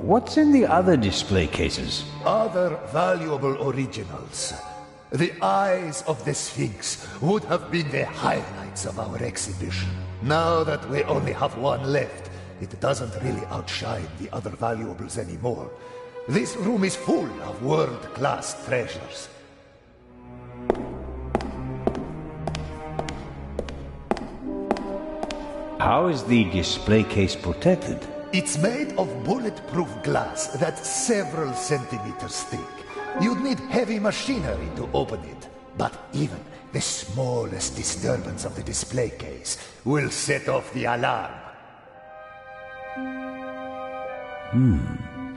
What's in the other display cases? Other valuable originals. The eyes of the Sphinx would have been the highlights of our exhibition. Now that we only have one left, it doesn't really outshine the other valuables anymore. This room is full of world-class treasures. How is the display case protected? It's made of bulletproof glass that's several centimeters thick. You'd need heavy machinery to open it, but even the smallest disturbance of the display case will set off the alarm.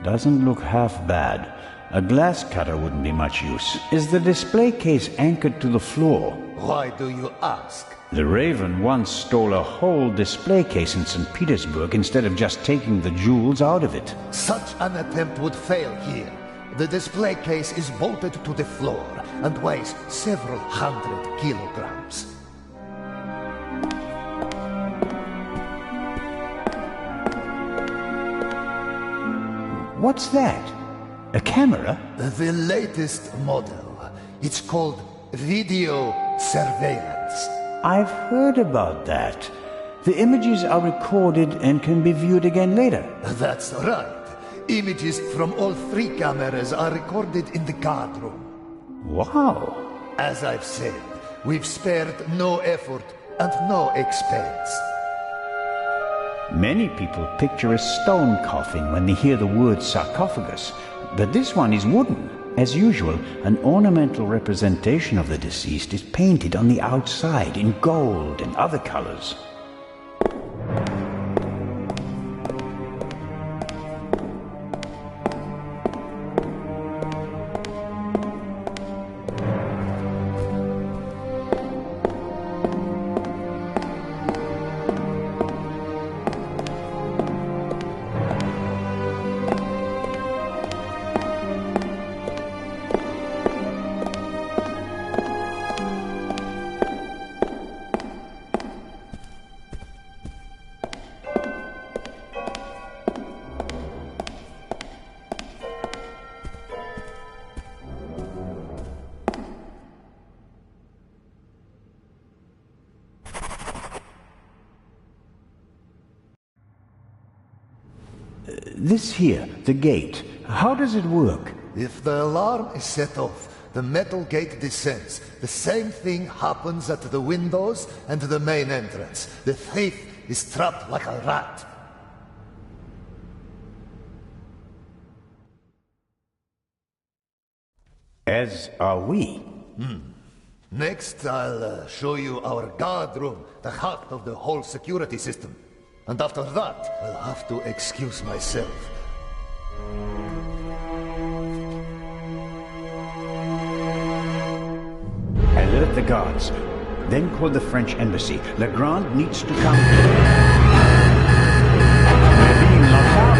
Doesn't look half bad. A glass cutter wouldn't be much use. Is the display case anchored to the floor? Why do you ask? The Raven once stole a whole display case in St. Petersburg instead of just taking the jewels out of it. Such an attempt would fail here. The display case is bolted to the floor and weighs several hundred kilograms. What's that? A camera? The latest model. It's called video surveillance. I've heard about that. The images are recorded and can be viewed again later. That's right. Images from all three cameras are recorded in the guard room. Wow. As I've said, we've spared no effort and no expense. Many people picture a stone coffin when they hear the word sarcophagus, but this one is wooden. As usual, an ornamental representation of the deceased is painted on the outside in gold and other colors. This here, the gate, how does it work? If the alarm is set off, the metal gate descends. The same thing happens at the windows and the main entrance. The thief is trapped like a rat. As are we. Next, I'll show you our guard room, the heart of the whole security system. And after that, I'll have to excuse myself. Alert the guards. Then call the French embassy. Legrand needs to come. We're being locked out.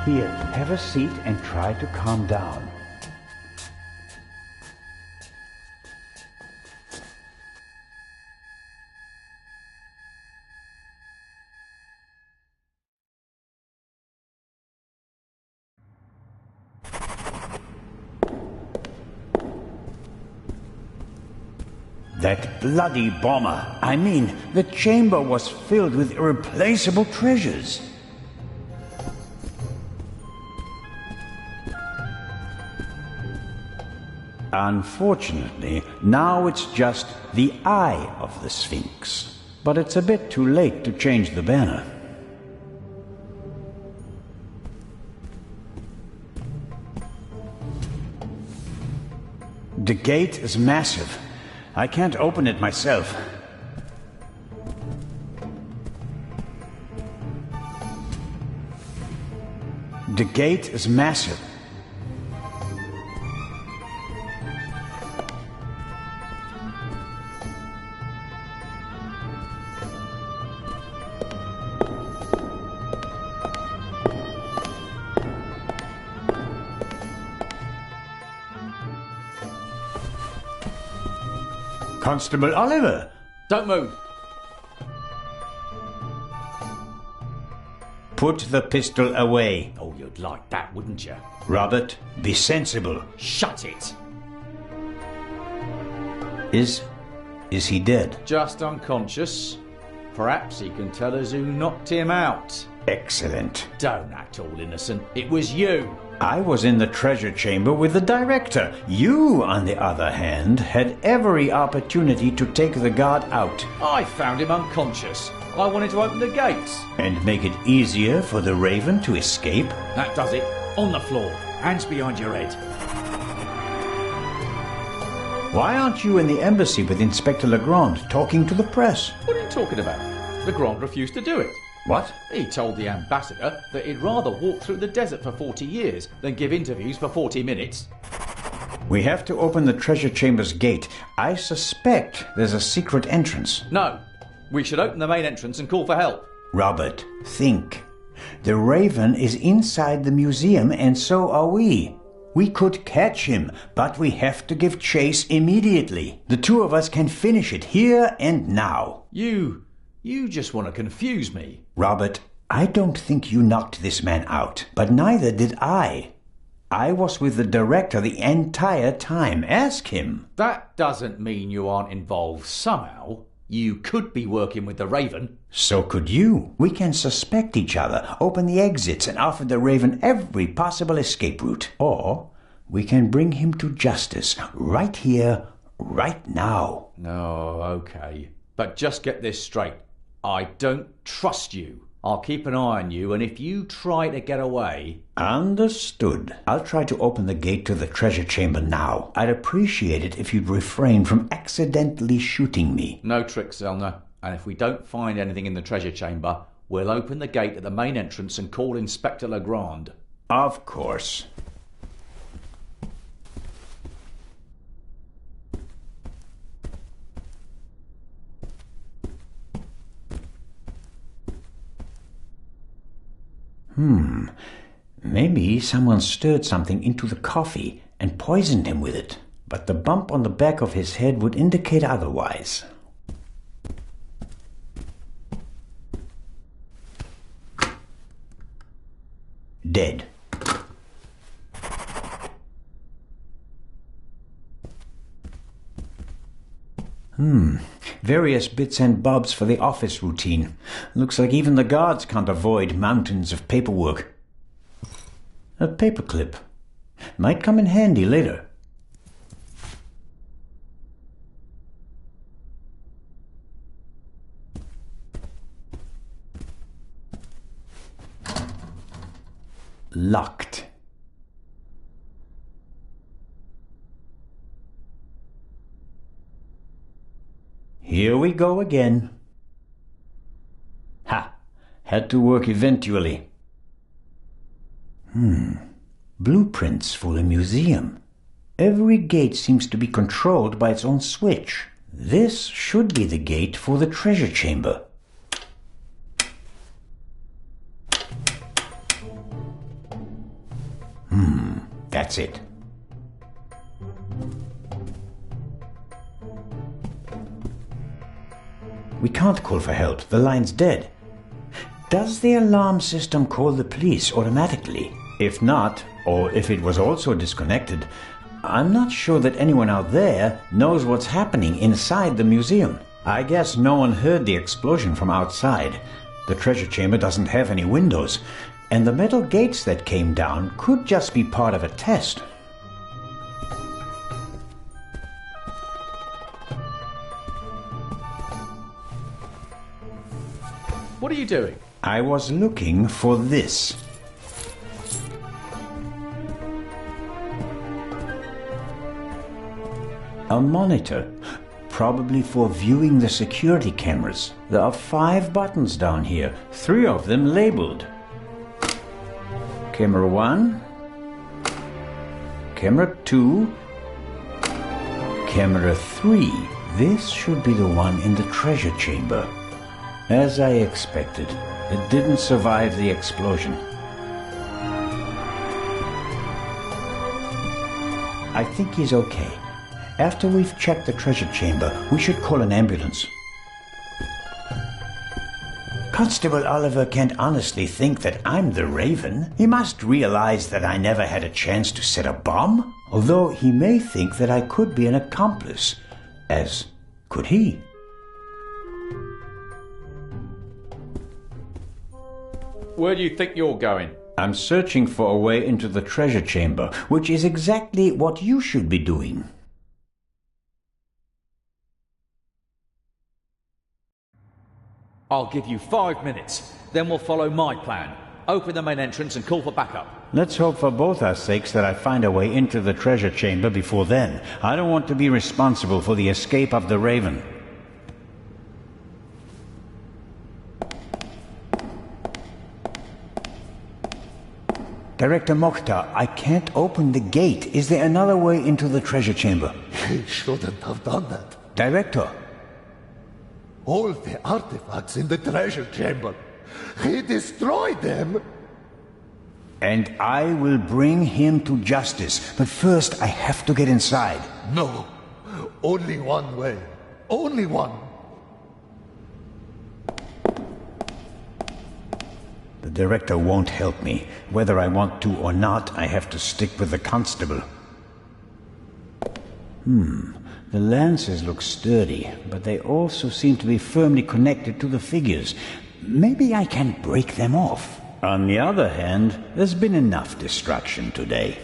Here, have a seat and try to calm down. That bloody bomber. I mean, the chamber was filled with irreplaceable treasures. Unfortunately, now it's just the eye of the Sphinx. But it's a bit too late to change the banner. The gate is massive. I can't open it myself. The gate is massive. Constable Oliver! Don't move. Put the pistol away. Oh, you'd like that, wouldn't you? Robert, be sensible. Shut it. Is he dead? Just unconscious. Perhaps he can tell us who knocked him out. Excellent. Don't act all innocent. It was you. I was in the treasure chamber with the director. You, on the other hand, had every opportunity to take the guard out. I found him unconscious. I wanted to open the gates. And make it easier for the Raven to escape? That does it. On the floor. Hands behind your head. Why aren't you in the embassy with Inspector Legrand talking to the press? What are you talking about? Legrand refused to do it. What? He told the ambassador that he'd rather walk through the desert for 40 years than give interviews for 40 minutes. We have to open the treasure chamber's gate. I suspect there's a secret entrance. No. We should open the main entrance and call for help. Robert, think. The Raven is inside the museum, and so are we. We could catch him, but we have to give chase immediately. The two of us can finish it here and now. You just want to confuse me. Robert, I don't think you knocked this man out, but neither did I. I was with the director the entire time. Ask him. That doesn't mean you aren't involved somehow. You could be working with the Raven. So could you. We can suspect each other, open the exits, and offer the Raven every possible escape route. Or we can bring him to justice right here, right now. No, okay. But just get this straight. I don't trust you. I'll keep an eye on you, and if you try to get away... Understood. I'll try to open the gate to the treasure chamber now. I'd appreciate it if you'd refrain from accidentally shooting me. No tricks, Zellner. And if we don't find anything in the treasure chamber, we'll open the gate at the main entrance and call Inspector Legrand. Of course. Maybe someone stirred something into the coffee and poisoned him with it, but the bump on the back of his head would indicate otherwise. Dead. Various bits and bobs for the office routine. Looks like even the guards can't avoid mountains of paperwork. A paperclip. Might come in handy later. Locked. Here we go again. Ha! Had to work eventually. Blueprints for the museum. Every gate seems to be controlled by its own switch. This should be the gate for the treasure chamber. That's it. We can't call for help. The line's dead. Does the alarm system call the police automatically? If not, or if it was also disconnected, I'm not sure that anyone out there knows what's happening inside the museum. I guess no one heard the explosion from outside. The treasure chamber doesn't have any windows, and the metal gates that came down could just be part of a test. What are you doing? I was looking for this. A monitor, probably for viewing the security cameras. There are 5 buttons down here, 3 of them labeled. Camera 1, Camera 2, Camera 3. This should be the one in the treasure chamber. As I expected, it didn't survive the explosion. I think he's okay. After we've checked the treasure chamber, we should call an ambulance. Constable Oliver can't honestly think that I'm the Raven. He must realize that I never had a chance to set a bomb, although he may think that I could be an accomplice, as could he. Where do you think you're going? I'm searching for a way into the treasure chamber, which is exactly what you should be doing. I'll give you 5 minutes. Then we'll follow my plan. Open the main entrance and call for backup. Let's hope for both our sakes that I find a way into the treasure chamber before then. I don't want to be responsible for the escape of the Raven. Director Mokhtar, I can't open the gate. Is there another way into the treasure chamber? He shouldn't have done that. Director! All the artifacts in the treasure chamber. He destroyed them. And I will bring him to justice. But first, I have to get inside. No. Only one way. Only one. The director won't help me. Whether I want to or not, I have to stick with the constable. The lances look sturdy, but they also seem to be firmly connected to the figures. Maybe I can break them off. On the other hand, there's been enough destruction today.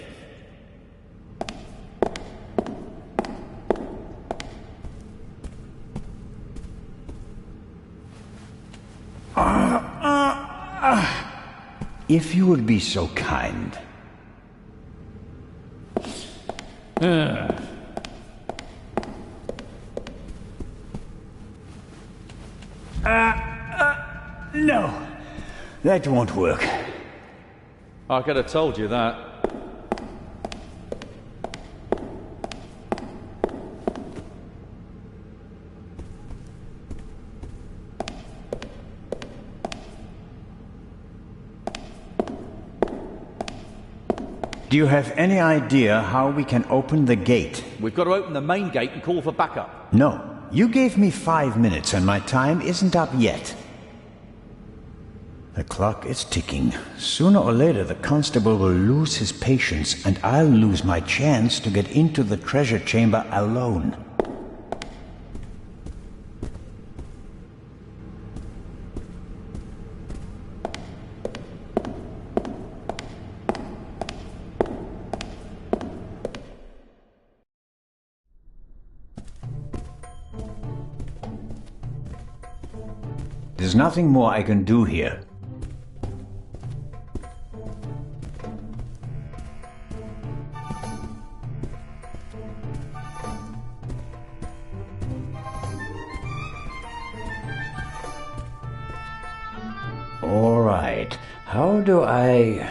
If you would be so kind. No, that won't work. I could have told you that. Do you have any idea how we can open the gate? We've got to open the main gate and call for backup. No. You gave me 5 minutes and my time isn't up yet. The clock is ticking. Sooner or later the constable will lose his patience and I'll lose my chance to get into the treasure chamber alone. There's nothing more I can do here. All right. How do I...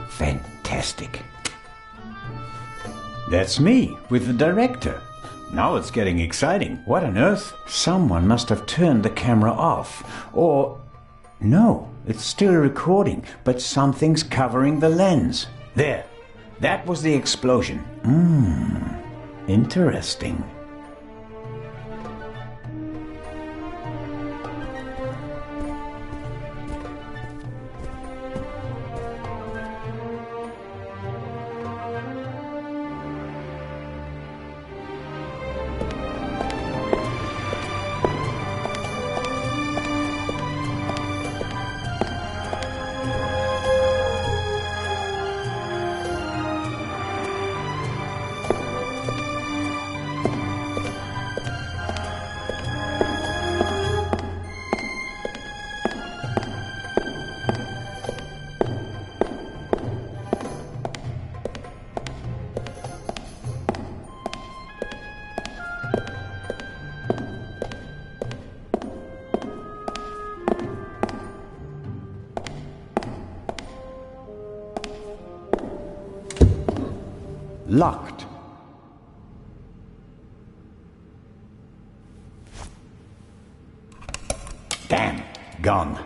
Fantastic. That's me, with the director. Now it's getting exciting. What on earth? Someone must have turned the camera off. Or... no, it's still recording, but something's covering the lens. There. That was the explosion. Interesting. Locked. Damn, gone.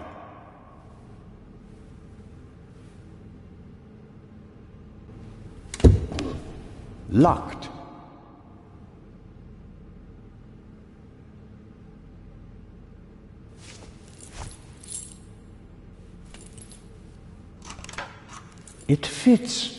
locked. It fits.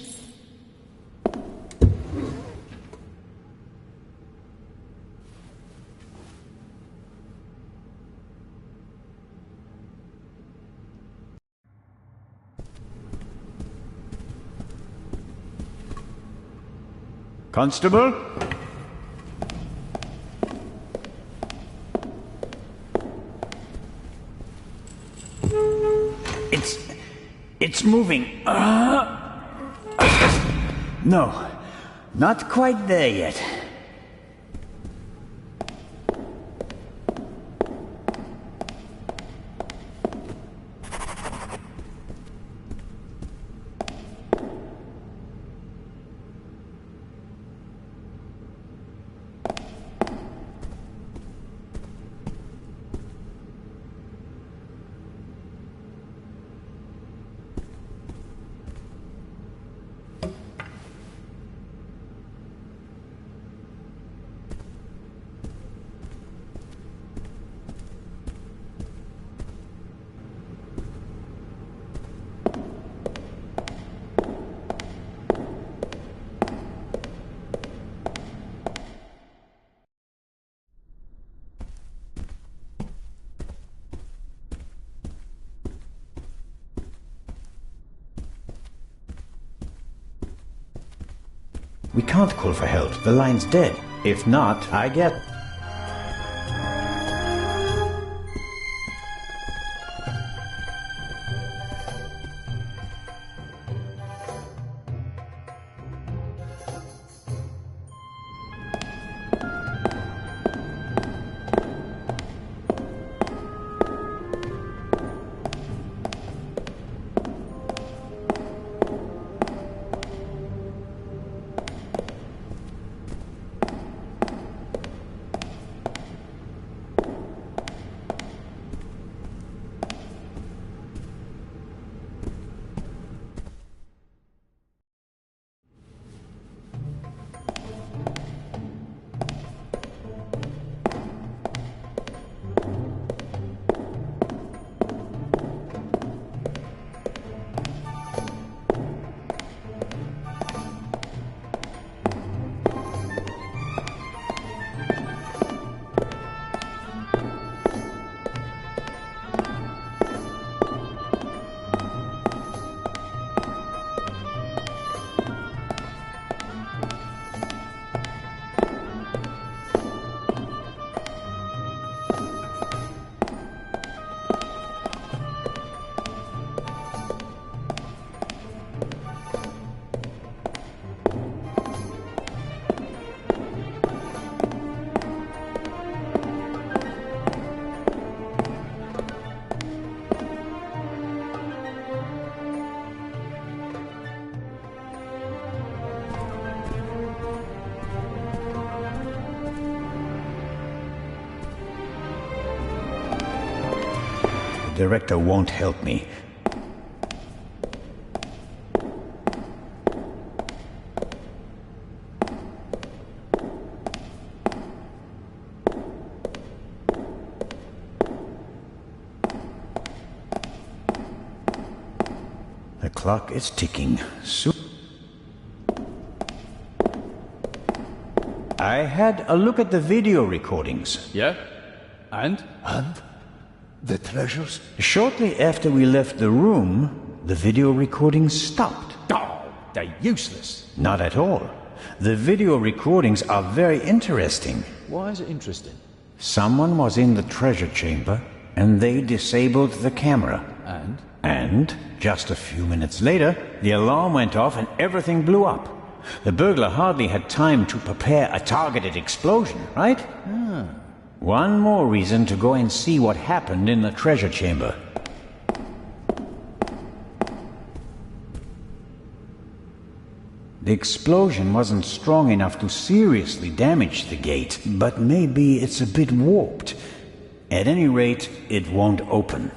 Constable? It's moving. No, not quite there yet. We can't call for help. The line's dead. If not, I get... The director won't help me. The clock is ticking. I had a look at the video recordings. Yeah? And? And? The treasures? Shortly after we left the room, the video recordings stopped. Oh, they're useless. Not at all. The video recordings are very interesting. Why is it interesting? Someone was in the treasure chamber, and they disabled the camera. And? And, just a few minutes later, the alarm went off and everything blew up. The burglar hardly had time to prepare a targeted explosion, right? One more reason to go and see what happened in the treasure chamber. The explosion wasn't strong enough to seriously damage the gate, but maybe it's a bit warped. At any rate, it won't open.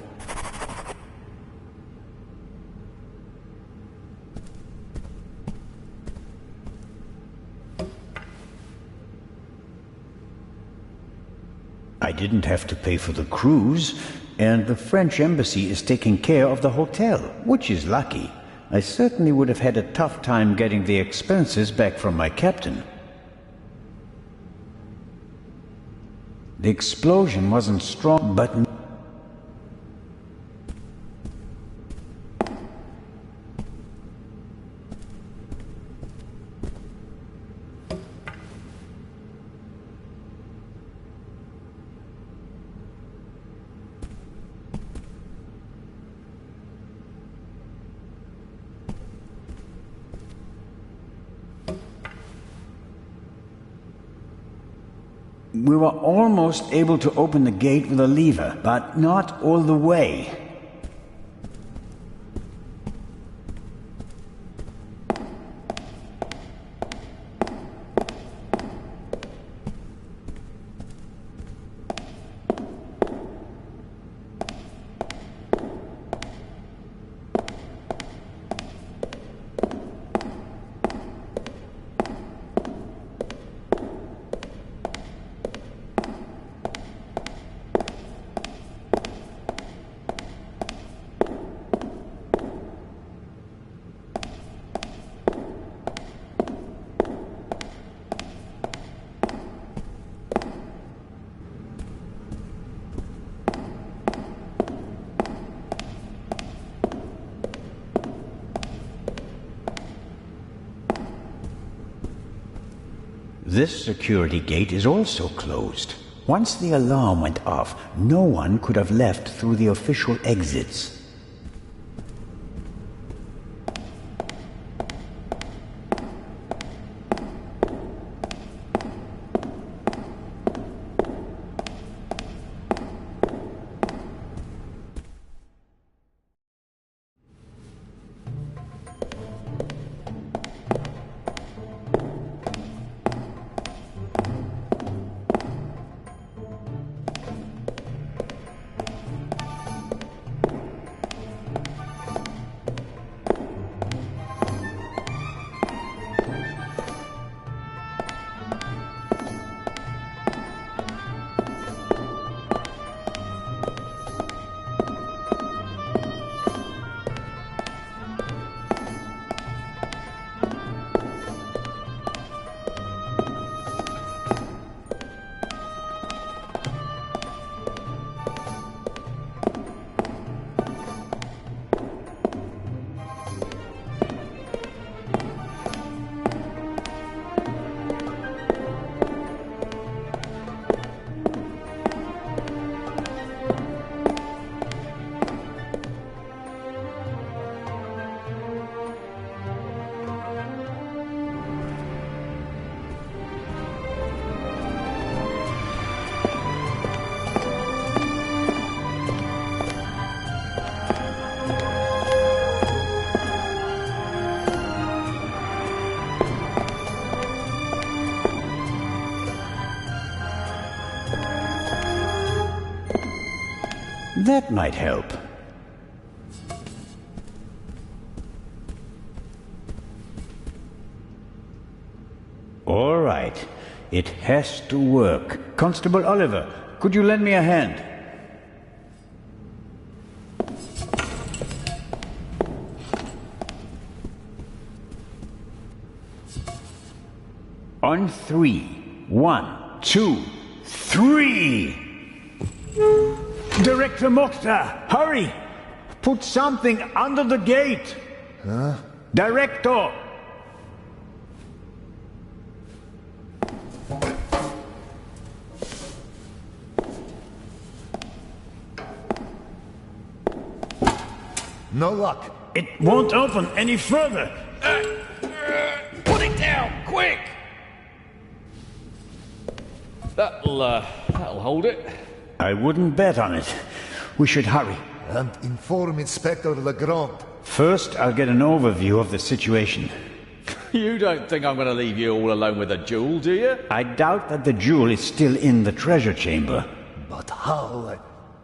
didn't have to pay for the cruise, and the French embassy is taking care of the hotel, which is lucky. I certainly would have had a tough time getting the expenses back from my captain. The explosion wasn't strong, but... We were almost able to open the gate with a lever, but not all the way. This security gate is also closed. Once the alarm went off, no one could have left through the official exits. That might help. All right. It has to work. Constable Oliver, could you lend me a hand? On three. 1, 2, 3! Director Mokhtar, hurry! Put something under the gate! Huh? Director! No luck. It won't open any further! Put it down, quick! That'll hold it. I wouldn't bet on it. We should hurry. And inform Inspector Legrand. First, I'll get an overview of the situation. You don't think I'm going to leave you all alone with a jewel, do you? I doubt that the jewel is still in the treasure chamber. But how?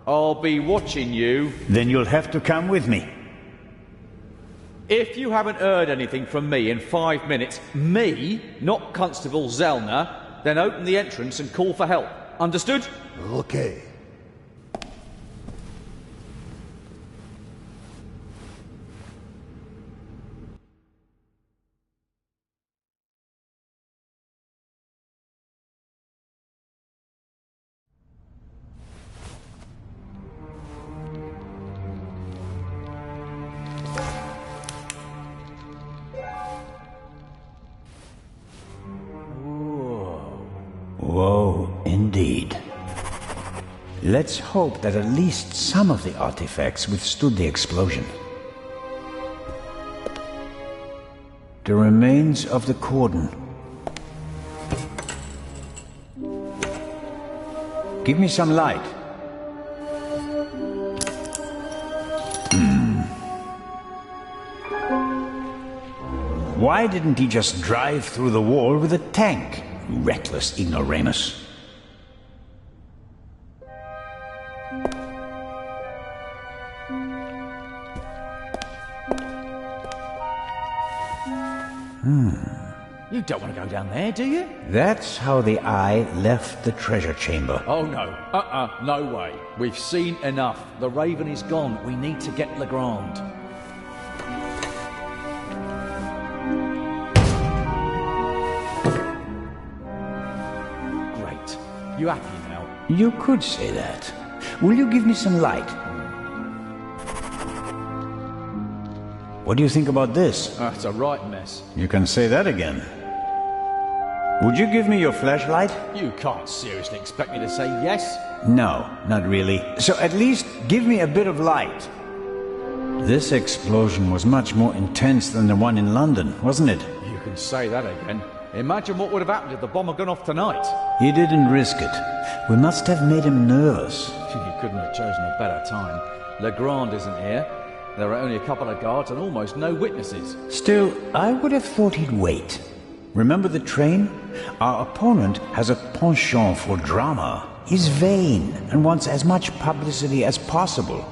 I'll be watching you. Then you'll have to come with me. If you haven't heard anything from me in 5 minutes, me, not Constable Zellner, then open the entrance and call for help. Understood? Okay. Whoa, indeed. Let's hope that at least some of the artifacts withstood the explosion. The remains of the cordon. Give me some light. Why didn't he just drive through the wall with a tank? Reckless ignoramus. You don't want to go down there, do you? That's how the Eye left the treasure chamber. Oh, no. No way. We've seen enough. The Raven is gone. We need to get Legrand. Great. You happy now? You could say that. Will you give me some light? What do you think about this? It's a right mess. You can say that again. Would you give me your flashlight? You can't seriously expect me to say yes? No, not really. So at least give me a bit of light. This explosion was much more intense than the one in London, wasn't it? You can say that again. Imagine what would have happened if the bomb had gone off tonight. He didn't risk it. We must have made him nervous. You couldn't have chosen a better time. Legrand isn't here. There are only a couple of guards and almost no witnesses. Still, I would have thought he'd wait. Remember the train? Our opponent has a penchant for drama. He's vain and wants as much publicity as possible.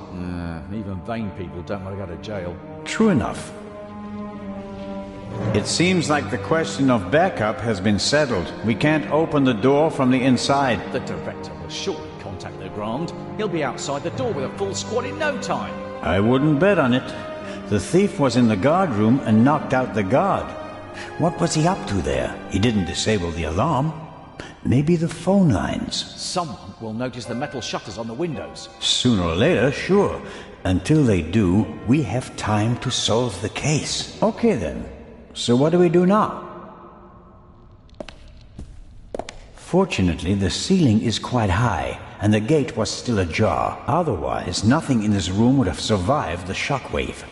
Even vain people don't want to go to jail. True enough. It seems like the question of backup has been settled. We can't open the door from the inside. The director will surely contact Legrand. He'll be outside the door with a full squad in no time. I wouldn't bet on it. The thief was in the guard room and knocked out the guard. What was he up to there? He didn't disable the alarm. Maybe the phone lines. Someone will notice the metal shutters on the windows. Sooner or later, sure. Until they do, we have time to solve the case. Okay then. So what do we do now? Fortunately, the ceiling is quite high, and the gate was still ajar. Otherwise, nothing in this room would have survived the shockwave.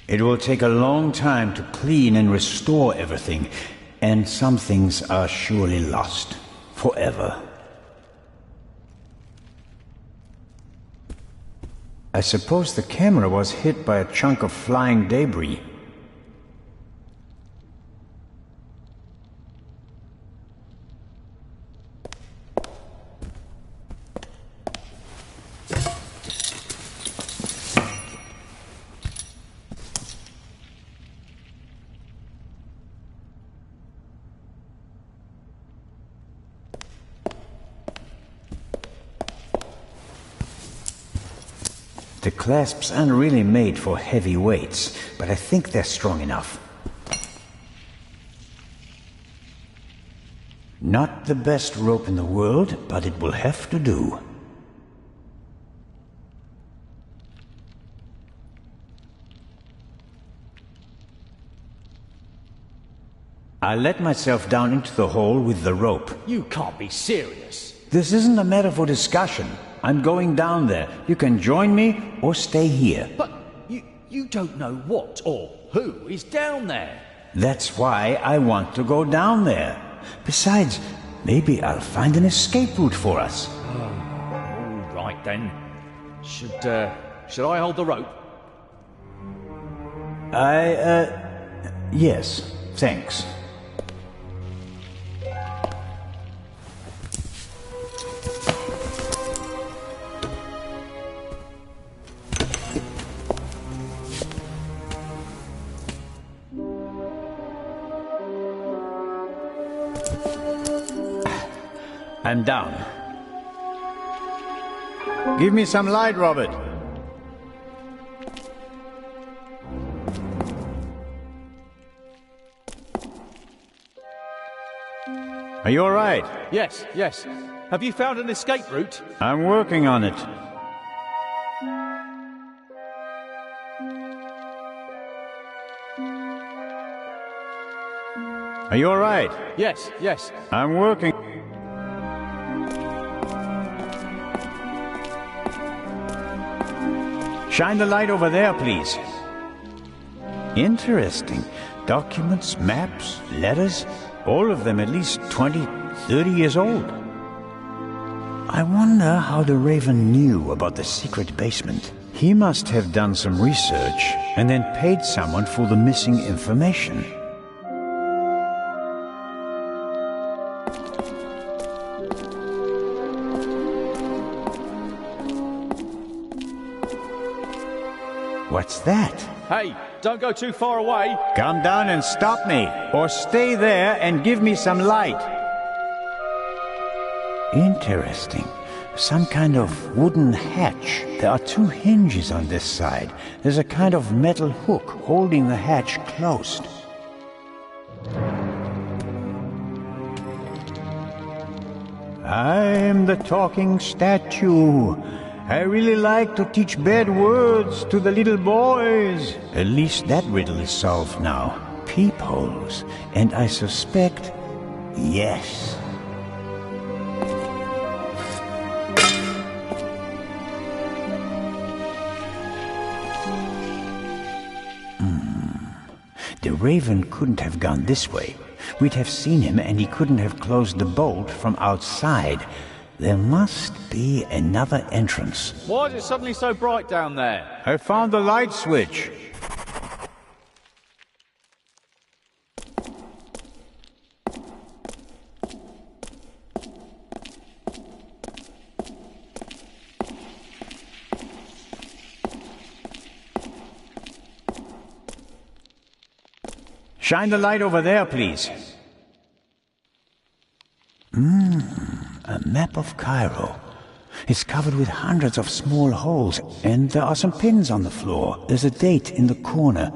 It will take a long time to clean and restore everything, and some things are surely lost. Forever. I suppose the camera was hit by a chunk of flying debris. The clasps aren't really made for heavy weights, but I think they're strong enough. Not the best rope in the world, but it will have to do. I let myself down into the hole with the rope. You can't be serious. This isn't a matter for discussion. I'm going down there. You can join me or stay here. But you don't know what or who is down there. That's why I want to go down there. Besides, maybe I'll find an escape route for us. All right then. Should I hold the rope? Yes, thanks. I'm down. Give me some light, Robert. Are you all right? Yes, yes. Have you found an escape route? I'm working on it. Are you all right? Yes, yes. I'm working. Shine the light over there, please. Interesting. Documents, maps, letters, all of them at least 20, 30 years old. I wonder how the Raven knew about the secret basement. He must have done some research and then paid someone for the missing information. What's that? Hey, don't go too far away. Come down and stop me, or stay there and give me some light. Interesting. Some kind of wooden hatch. There are two hinges on this side. There's a kind of metal hook holding the hatch closed. I'm the talking statue. I really like to teach bad words to the little boys. At least that riddle is solved now. Peepholes. And I suspect, yes. The Raven couldn't have gone this way. We'd have seen him and he couldn't have closed the bolt from outside. There must be another entrance. Why is it suddenly so bright down there? I found the light switch. Shine the light over there, please. A map of Cairo. It's covered with hundreds of small holes, and there are some pins on the floor. There's a date in the corner.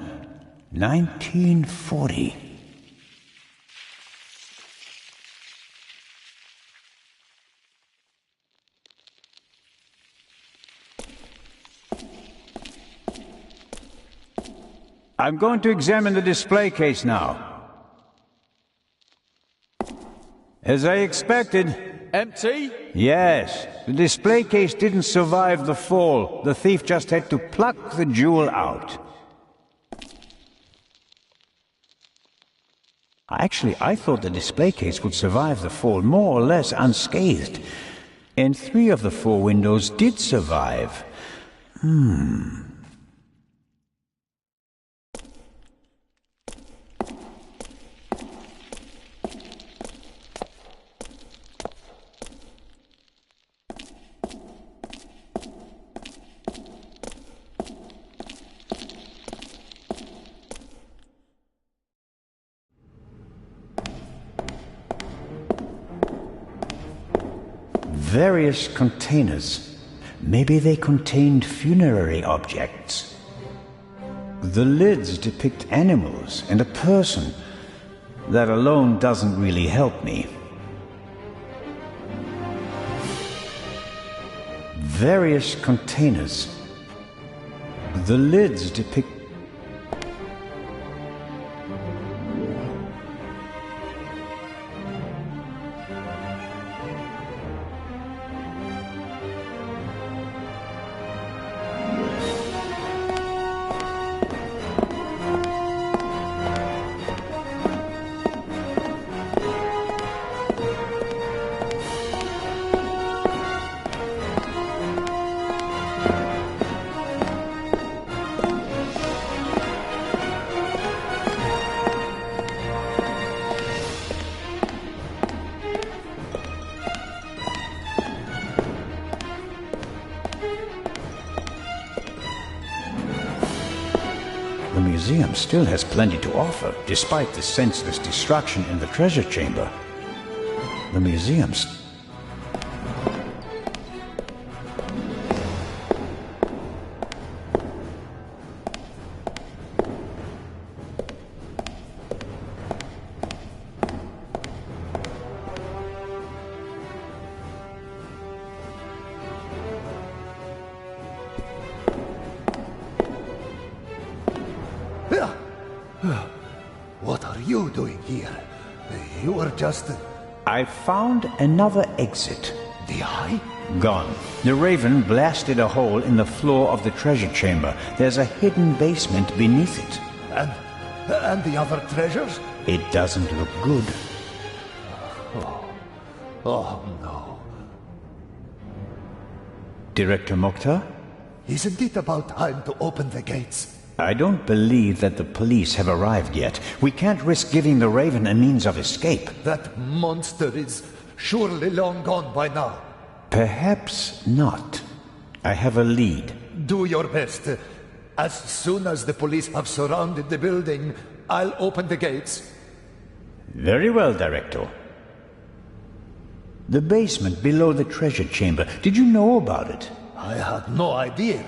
1940. I'm going to examine the display case now. As I expected. Empty? Yes. The display case didn't survive the fall. The thief just had to pluck the jewel out. Actually, I thought the display case would survive the fall more or less unscathed. And 3 of the 4 windows did survive. Various containers. Maybe they contained funerary objects. The lids depict animals and a person. That alone doesn't really help me. Various containers. The lids depict... The museum still has plenty to offer, despite the senseless destruction in the treasure chamber. The museum's... you doing here? You were just... I found another exit. The Eye? Gone. The Raven blasted a hole in the floor of the treasure chamber. There's a hidden basement beneath it. And the other treasures? It doesn't look good. Oh, no. Director Mokhtar? Isn't it about time to open the gates? I don't believe that the police have arrived yet. We can't risk giving the Raven a means of escape. That monster is surely long gone by now. Perhaps not. I have a lead. Do your best. As soon as the police have surrounded the building, I'll open the gates. Very well, Director. The basement below the treasure chamber. Did you know about it? I had no idea.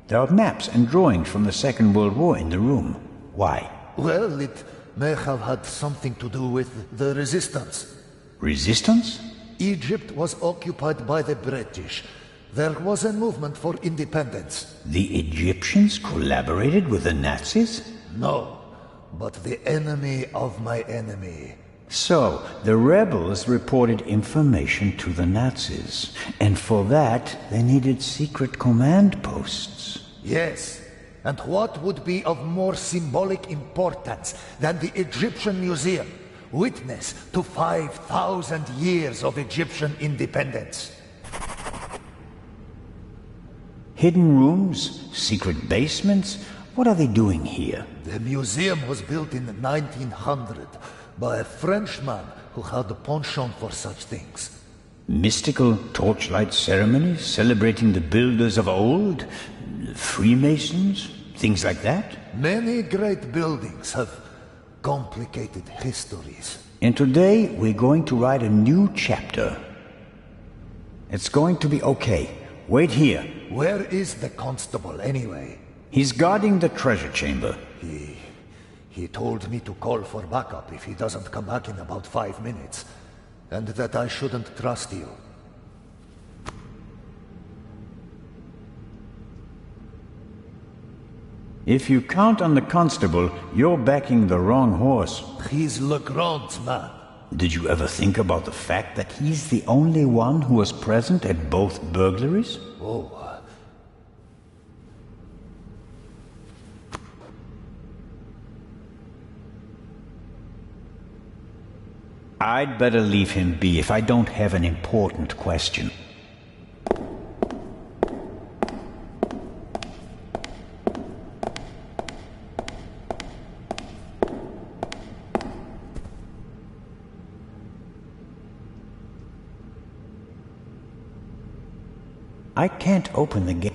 There are maps and drawings from the Second World War in the room. Why? Well, it may have had something to do with the resistance. Resistance? Egypt was occupied by the British. There was a movement for independence. The Egyptians collaborated with the Nazis? No, but the enemy of my enemy. So, the rebels reported information to the Nazis, and for that they needed secret command posts. Yes, and what would be of more symbolic importance than the Egyptian Museum, witness to 5,000 years of Egyptian independence? Hidden rooms? Secret basements? What are they doing here? The museum was built in 1900 by a Frenchman who had a penchant for such things. Mystical torchlight ceremonies celebrating the builders of old? Freemasons? Things like that? Many great buildings have complicated histories. And today we're going to write a new chapter. It's going to be okay. Wait here. Where is the constable anyway? He's guarding the treasure chamber. He told me to call for backup if he doesn't come back in about 5 minutes, and that I shouldn't trust you. If you count on the constable, you're backing the wrong horse. He's Legrand's man. Did you ever think about the fact that he's the only one who was present at both burglaries? Oh. I'd better leave him be if I don't have an important question. I can't open the gate.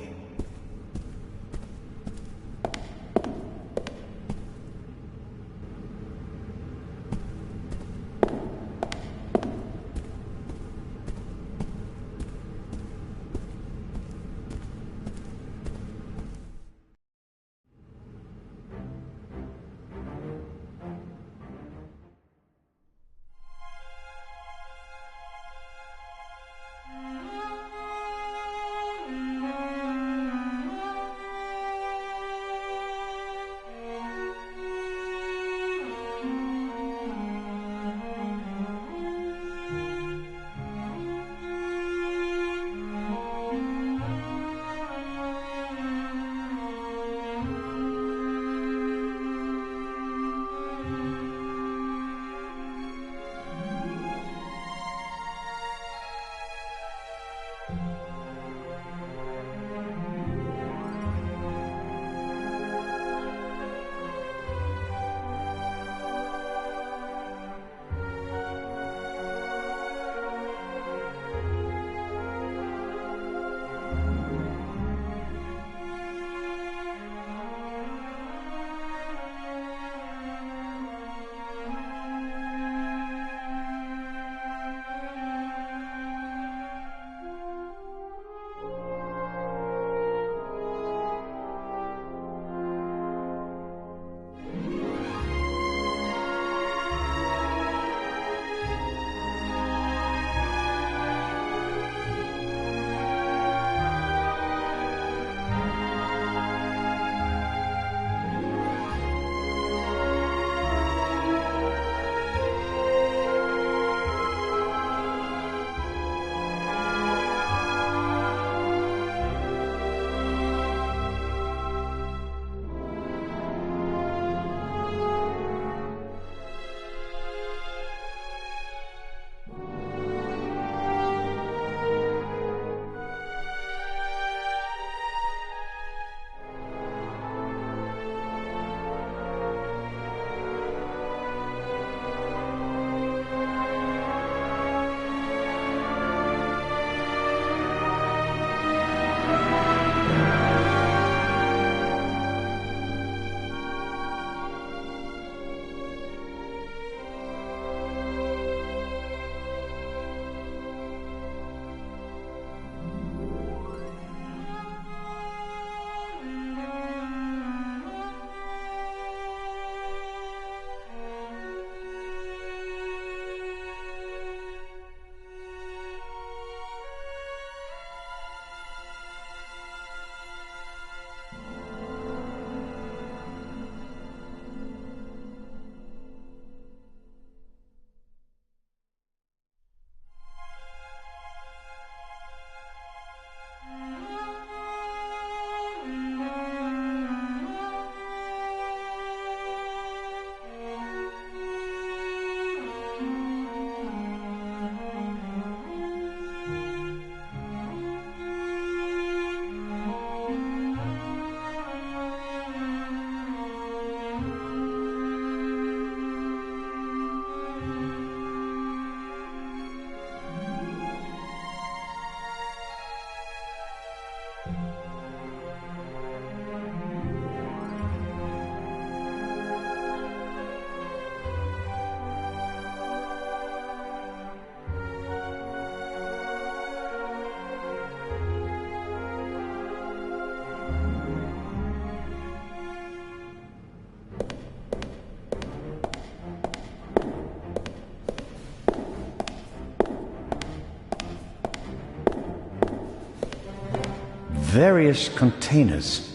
various containers.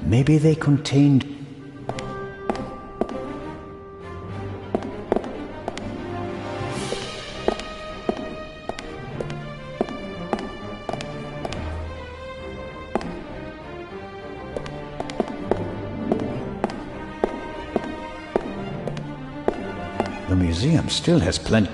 Maybe they contained... The museum still has plenty...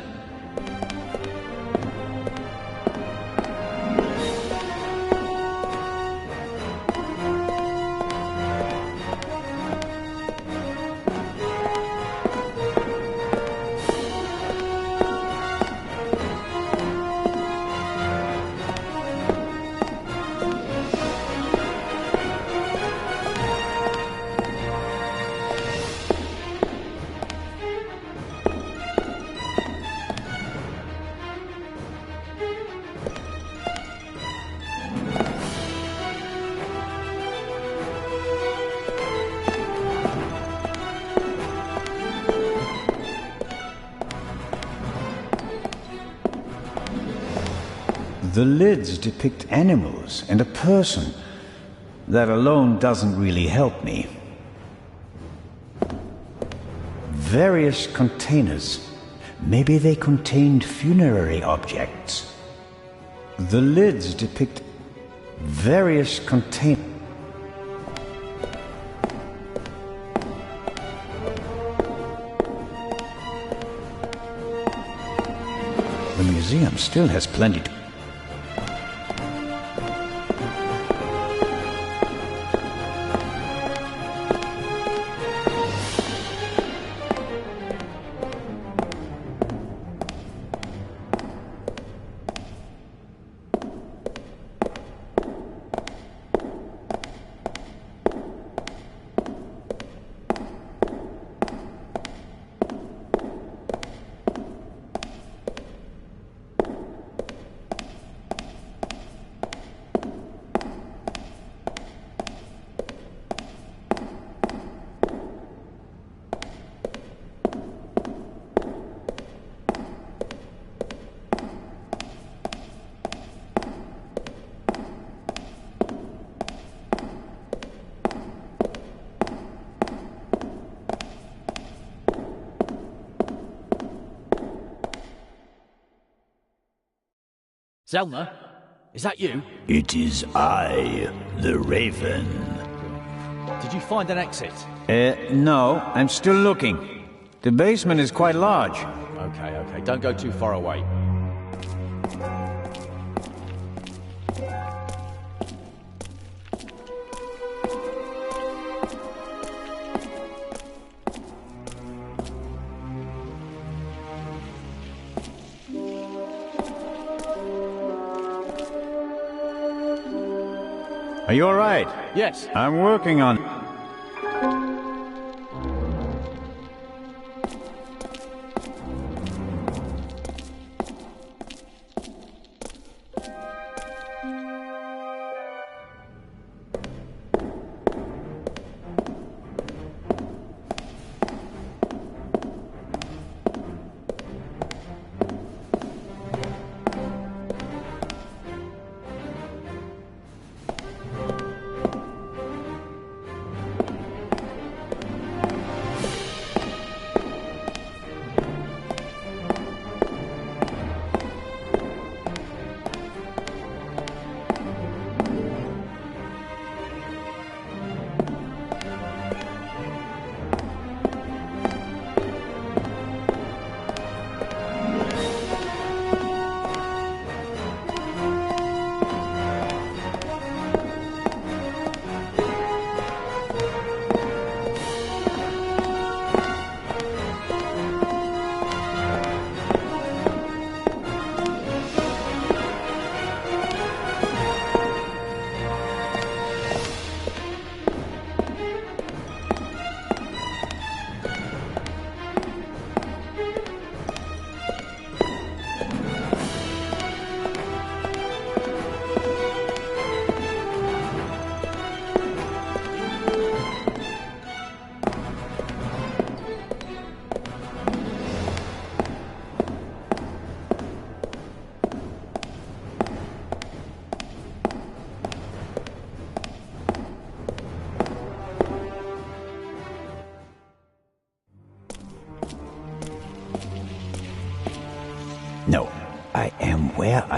The lids depict animals and a person. That alone doesn't really help me. Various containers. Maybe they contained funerary objects. The lids depict various containers. The museum still has plenty to... Zelna, is that you? It is I, the Raven. Did you find an exit? No, I'm still looking. The basement is quite large. Okay, don't go too far away. Are you all right? Yes. I'm working on...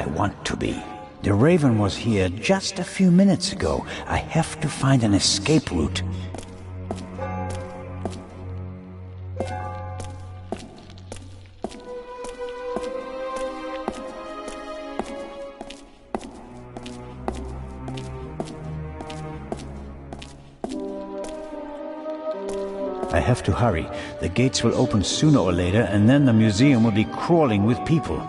I want to be. The Raven was here just a few minutes ago. I have to find an escape route. I have to hurry. The gates will open sooner or later, and then the museum will be crawling with people.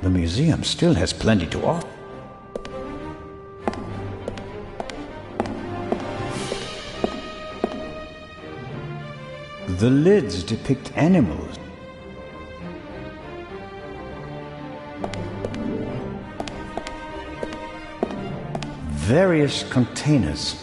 The museum still has plenty to offer. The lids depict animals. Various containers.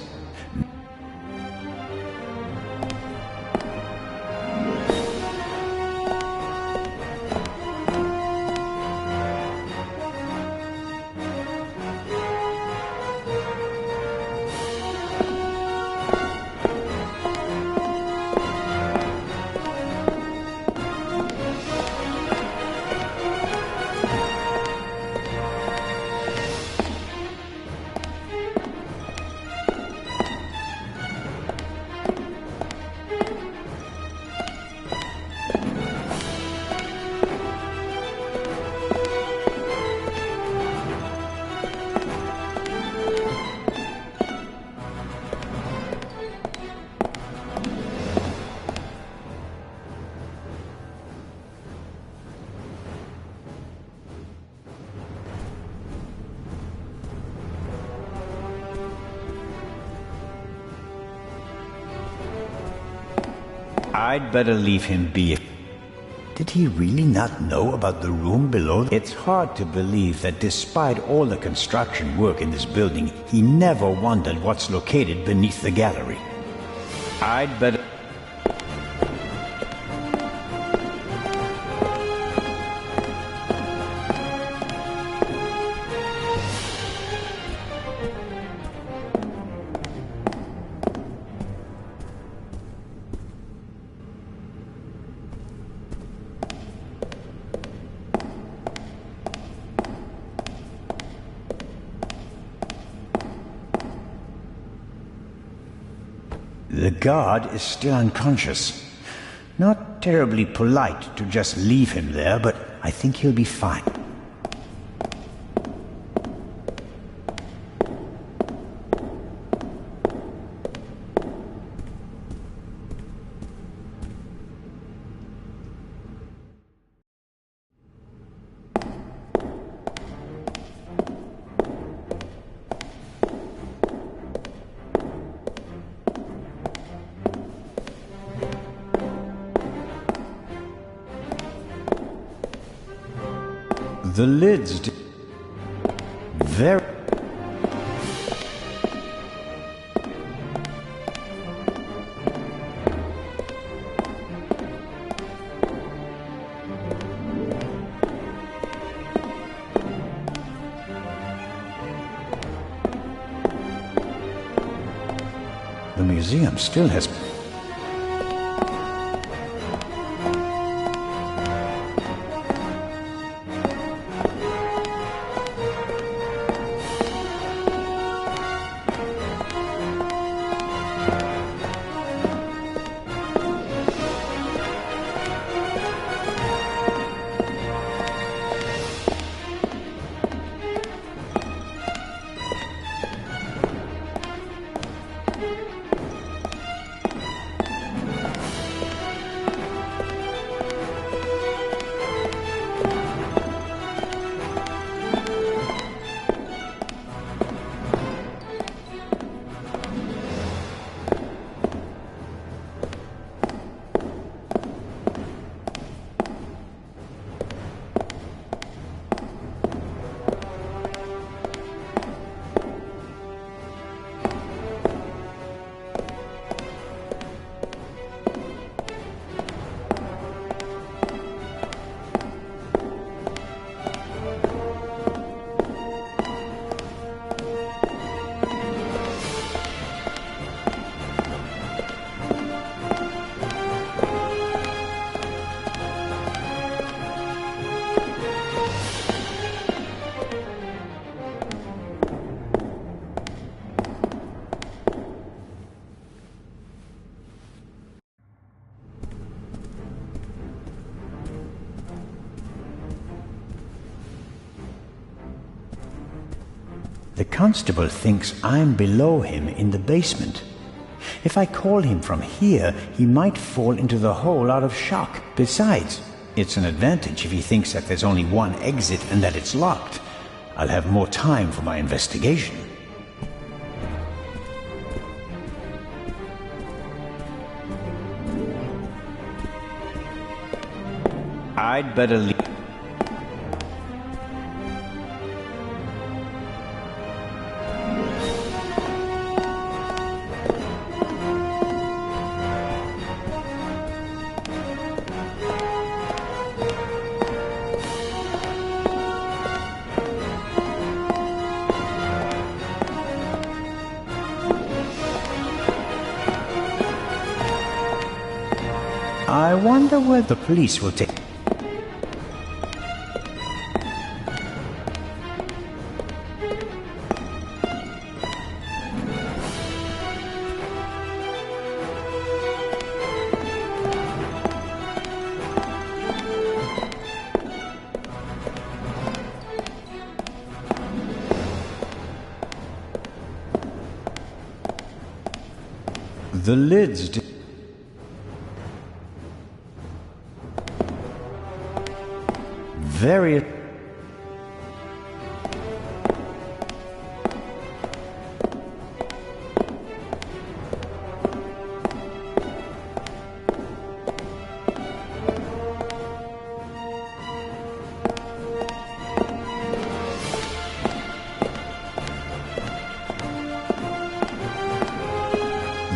I'd better leave him be. Did he really not know about the room below? It's hard to believe that despite all the construction work in this building, he never wondered what's located beneath the gallery. I'd better... The guard is still unconscious. Not terribly polite to just leave him there, but I think he'll be fine. The lids... very... The museum still has... The constable thinks I'm below him in the basement. If I call him from here, he might fall into the hole out of shock. Besides, it's an advantage if he thinks that there's only one exit and that it's locked. I'll have more time for my investigation. I'd better leave. I wonder where the police will take... The lids... Very...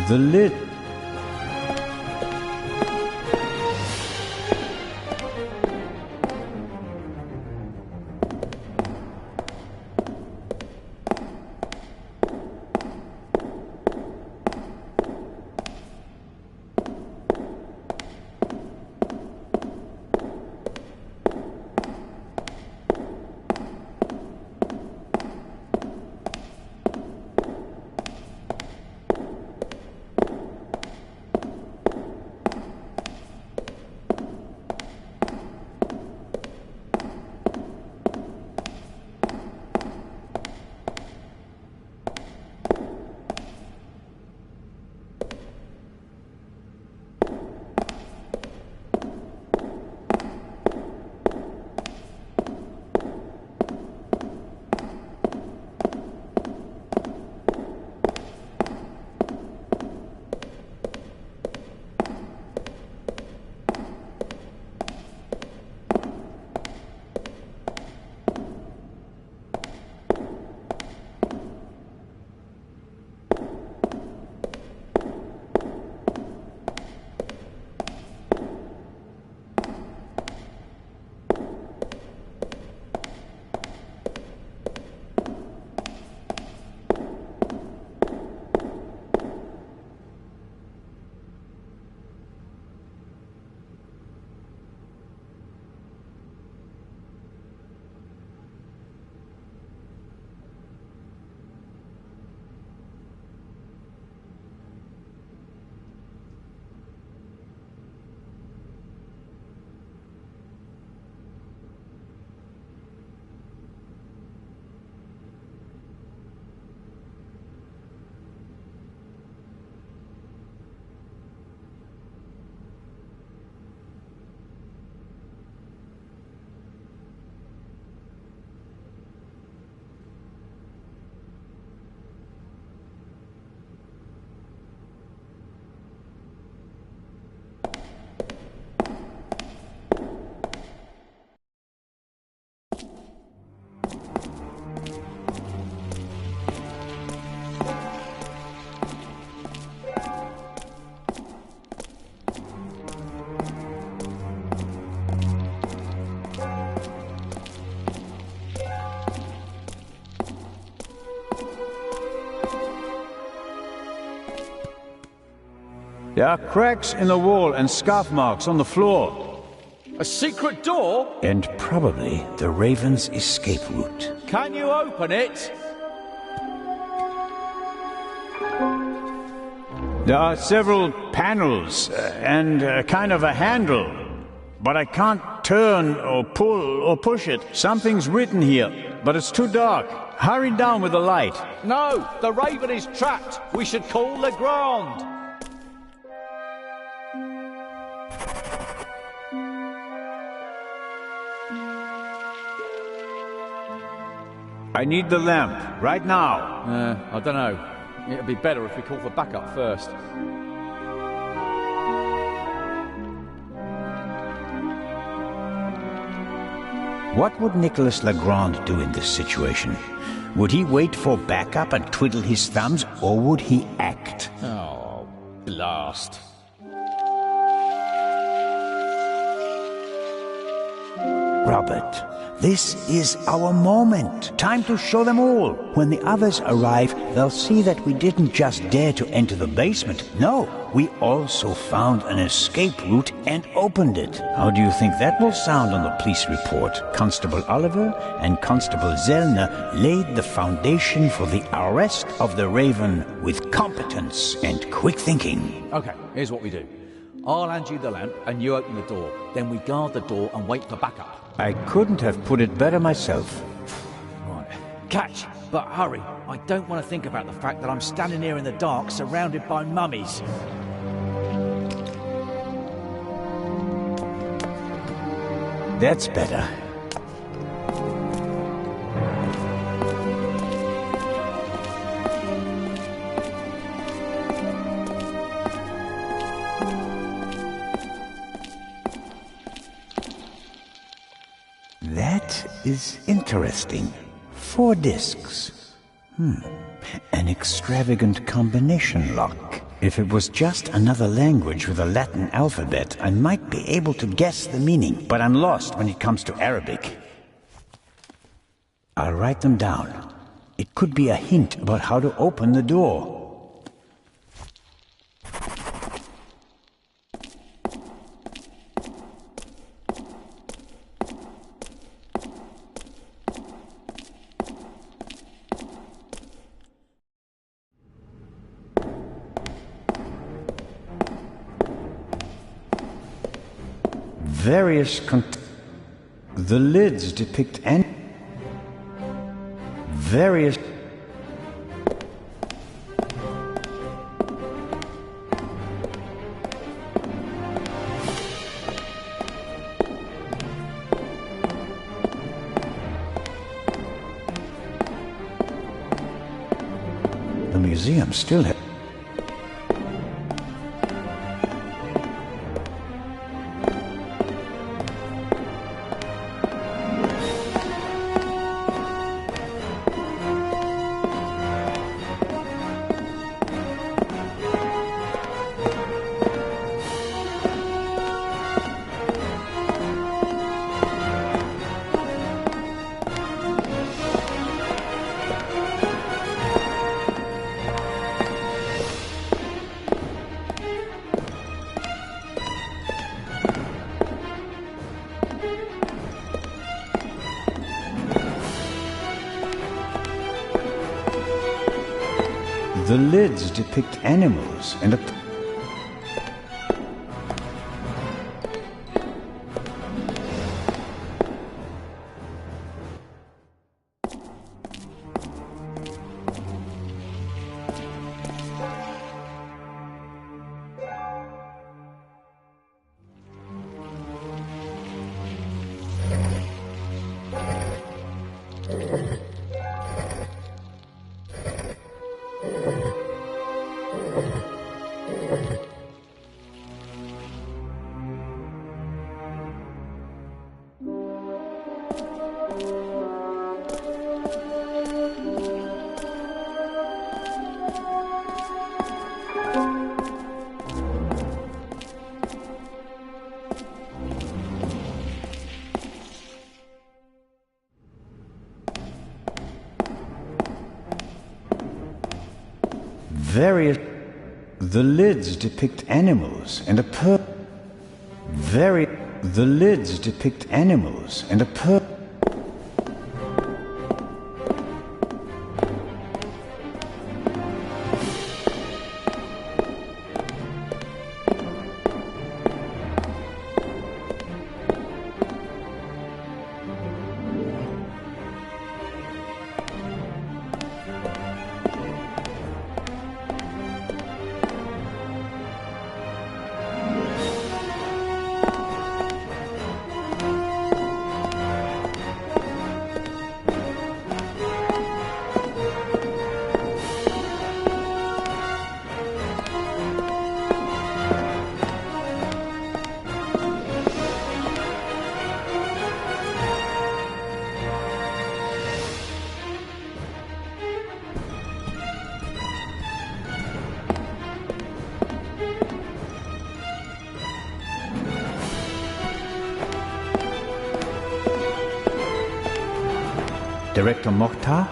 The lid... There are cracks in the wall and scarf marks on the floor. A secret door? And probably the Raven's escape route. Can you open it? There are several panels and kind of a handle, but I can't turn or pull or push it. Something's written here. but it's too dark. Hurry down with the light. No, the raven is trapped. We should call Legrand. I need the lamp, right now. I don't know. It'd be better if we call for backup first. What would Nicholas Legrand do in this situation? Would he wait for backup and twiddle his thumbs, or would he act? Oh, blast. Robert, this is our moment. Time to show them all. When the others arrive, they'll see that we didn't just dare to enter the basement. No, we also found an escape route and opened it. How do you think that will sound on the police report? Constable Oliver and Constable Zellner laid the foundation for the arrest of the Raven with competence and quick thinking. Okay, here's what we do. I'll hand you the lamp and you open the door. Then we guard the door and wait for backup. I couldn't have put it better myself. Right. Catch, but hurry. I don't want to think about the fact that I'm standing here in the dark surrounded by mummies. That's better. That is interesting. 4 discs. An extravagant combination lock. If it was just another language with a Latin alphabet, I might be able to guess the meaning, but I'm lost when it comes to Arabic. I'll write them down. It could be a hint about how to open the door. The lids depict various The museum still has The lids depict animals and a... The lids depict animals and a The lids depict animals and a Director Mokhtar?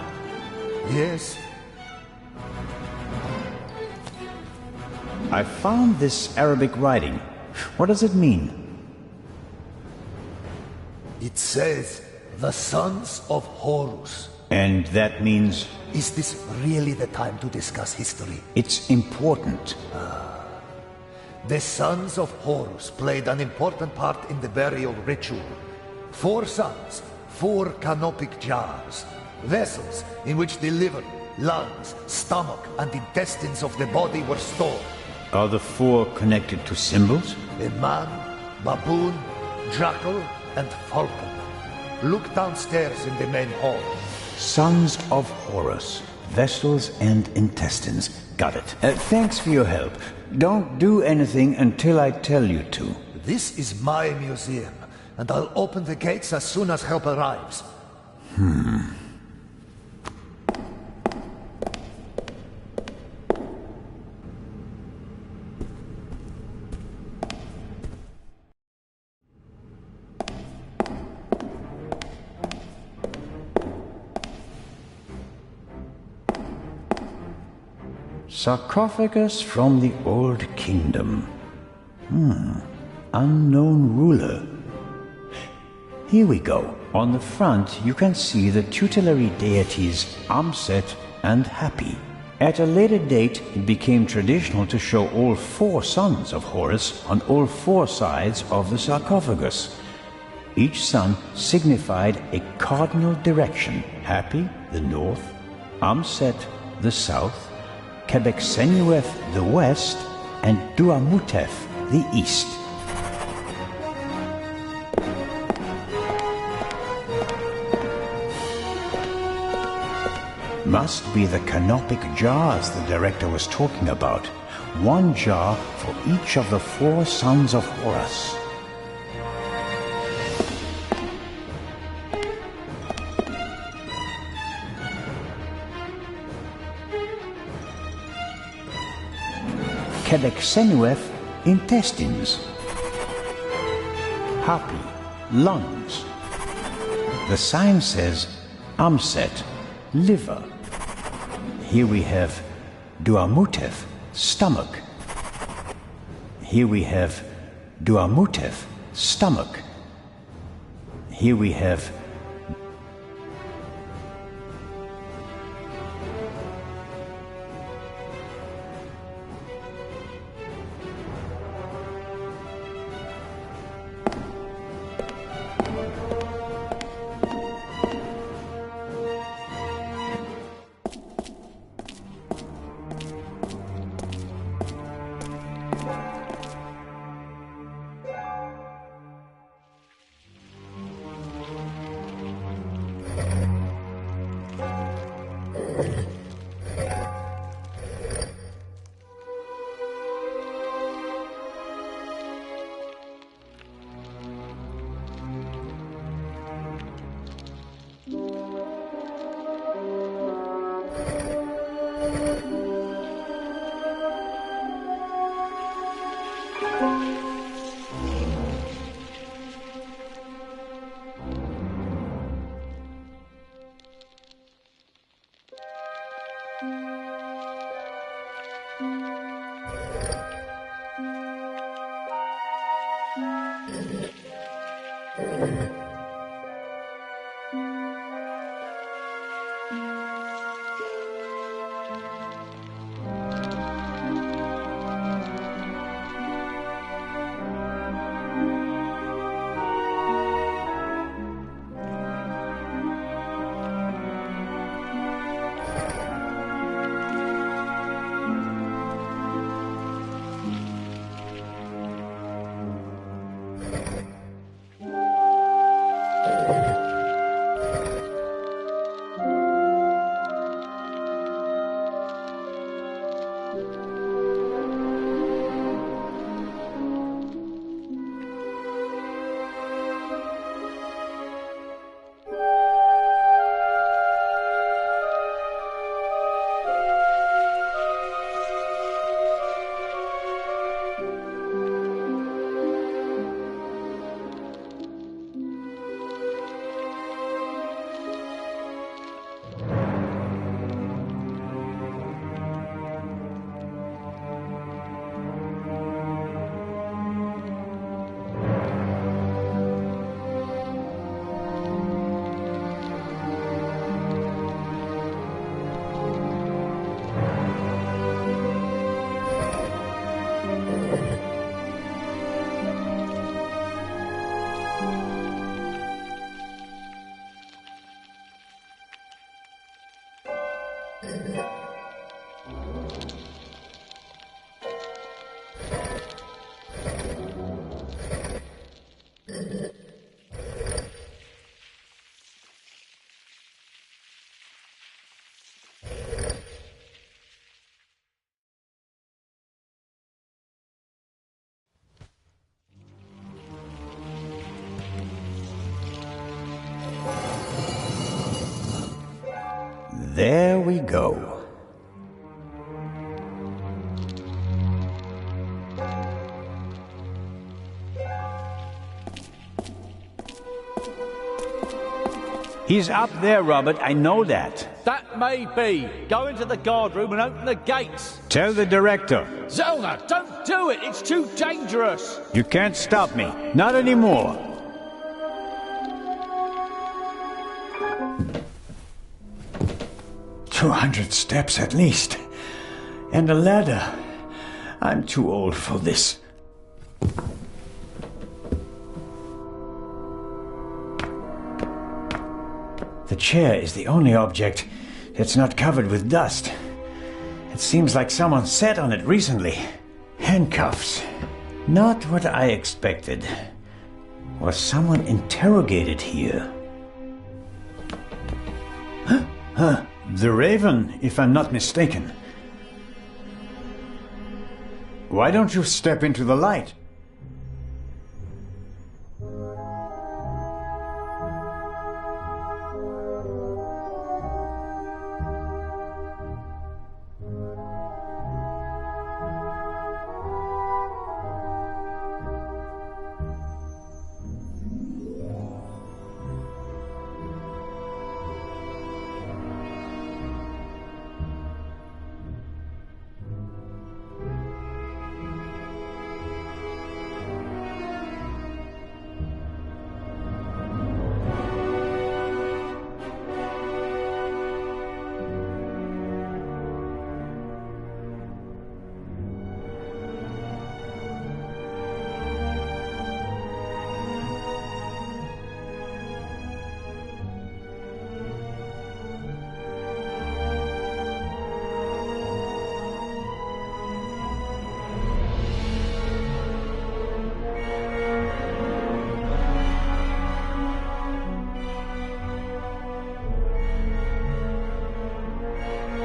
Yes? I found this Arabic writing. What does it mean? It says, the sons of Horus. And that means Is this really the time to discuss history? it's important. The sons of Horus played an important part in the burial ritual. 4 sons, 4 canopic jars, vessels in which the liver, lungs, stomach, and intestines of the body were stored. Are the 4 connected to symbols? A man, baboon, jackal, and falcon. Look downstairs in the main hall. Sons of Horus, vessels and intestines. Got it. Thanks for your help. Don't do anything until I tell you to. This is my museum, and I'll open the gates as soon as help arrives. Sarcophagus from the Old Kingdom. Unknown ruler. Here we go. On the front, you can see the tutelary deities Amset and Hapi. At a later date, it became traditional to show all 4 sons of Horus on all 4 sides of the sarcophagus. Each son signified a cardinal direction. Hapi, the north; Amset, the south; Quebec-Senueth, the west; and Duamutef, the east. Must be the canopic jars the director was talking about. 1 jar for each of the 4 sons of Horus. Quebec-Senueth, intestines. Hapi, lungs. The sign says Amset, liver. Here we have Duamutef, stomach. Here we have Duamutef, stomach. Here we have there we go. He's up there, Robert. I know that. That may be. Go into the guard room and open the gates. Tell the director. Zellner, don't do it. It's too dangerous. You can't stop me. Not anymore. "200 steps at least. And a ladder. I'm too old for this. The chair is the only object that's not covered with dust. It seems like someone sat on it recently. Handcuffs. Not what I expected. Was someone interrogated here? The Raven, if I'm not mistaken. Why don't you step into the light?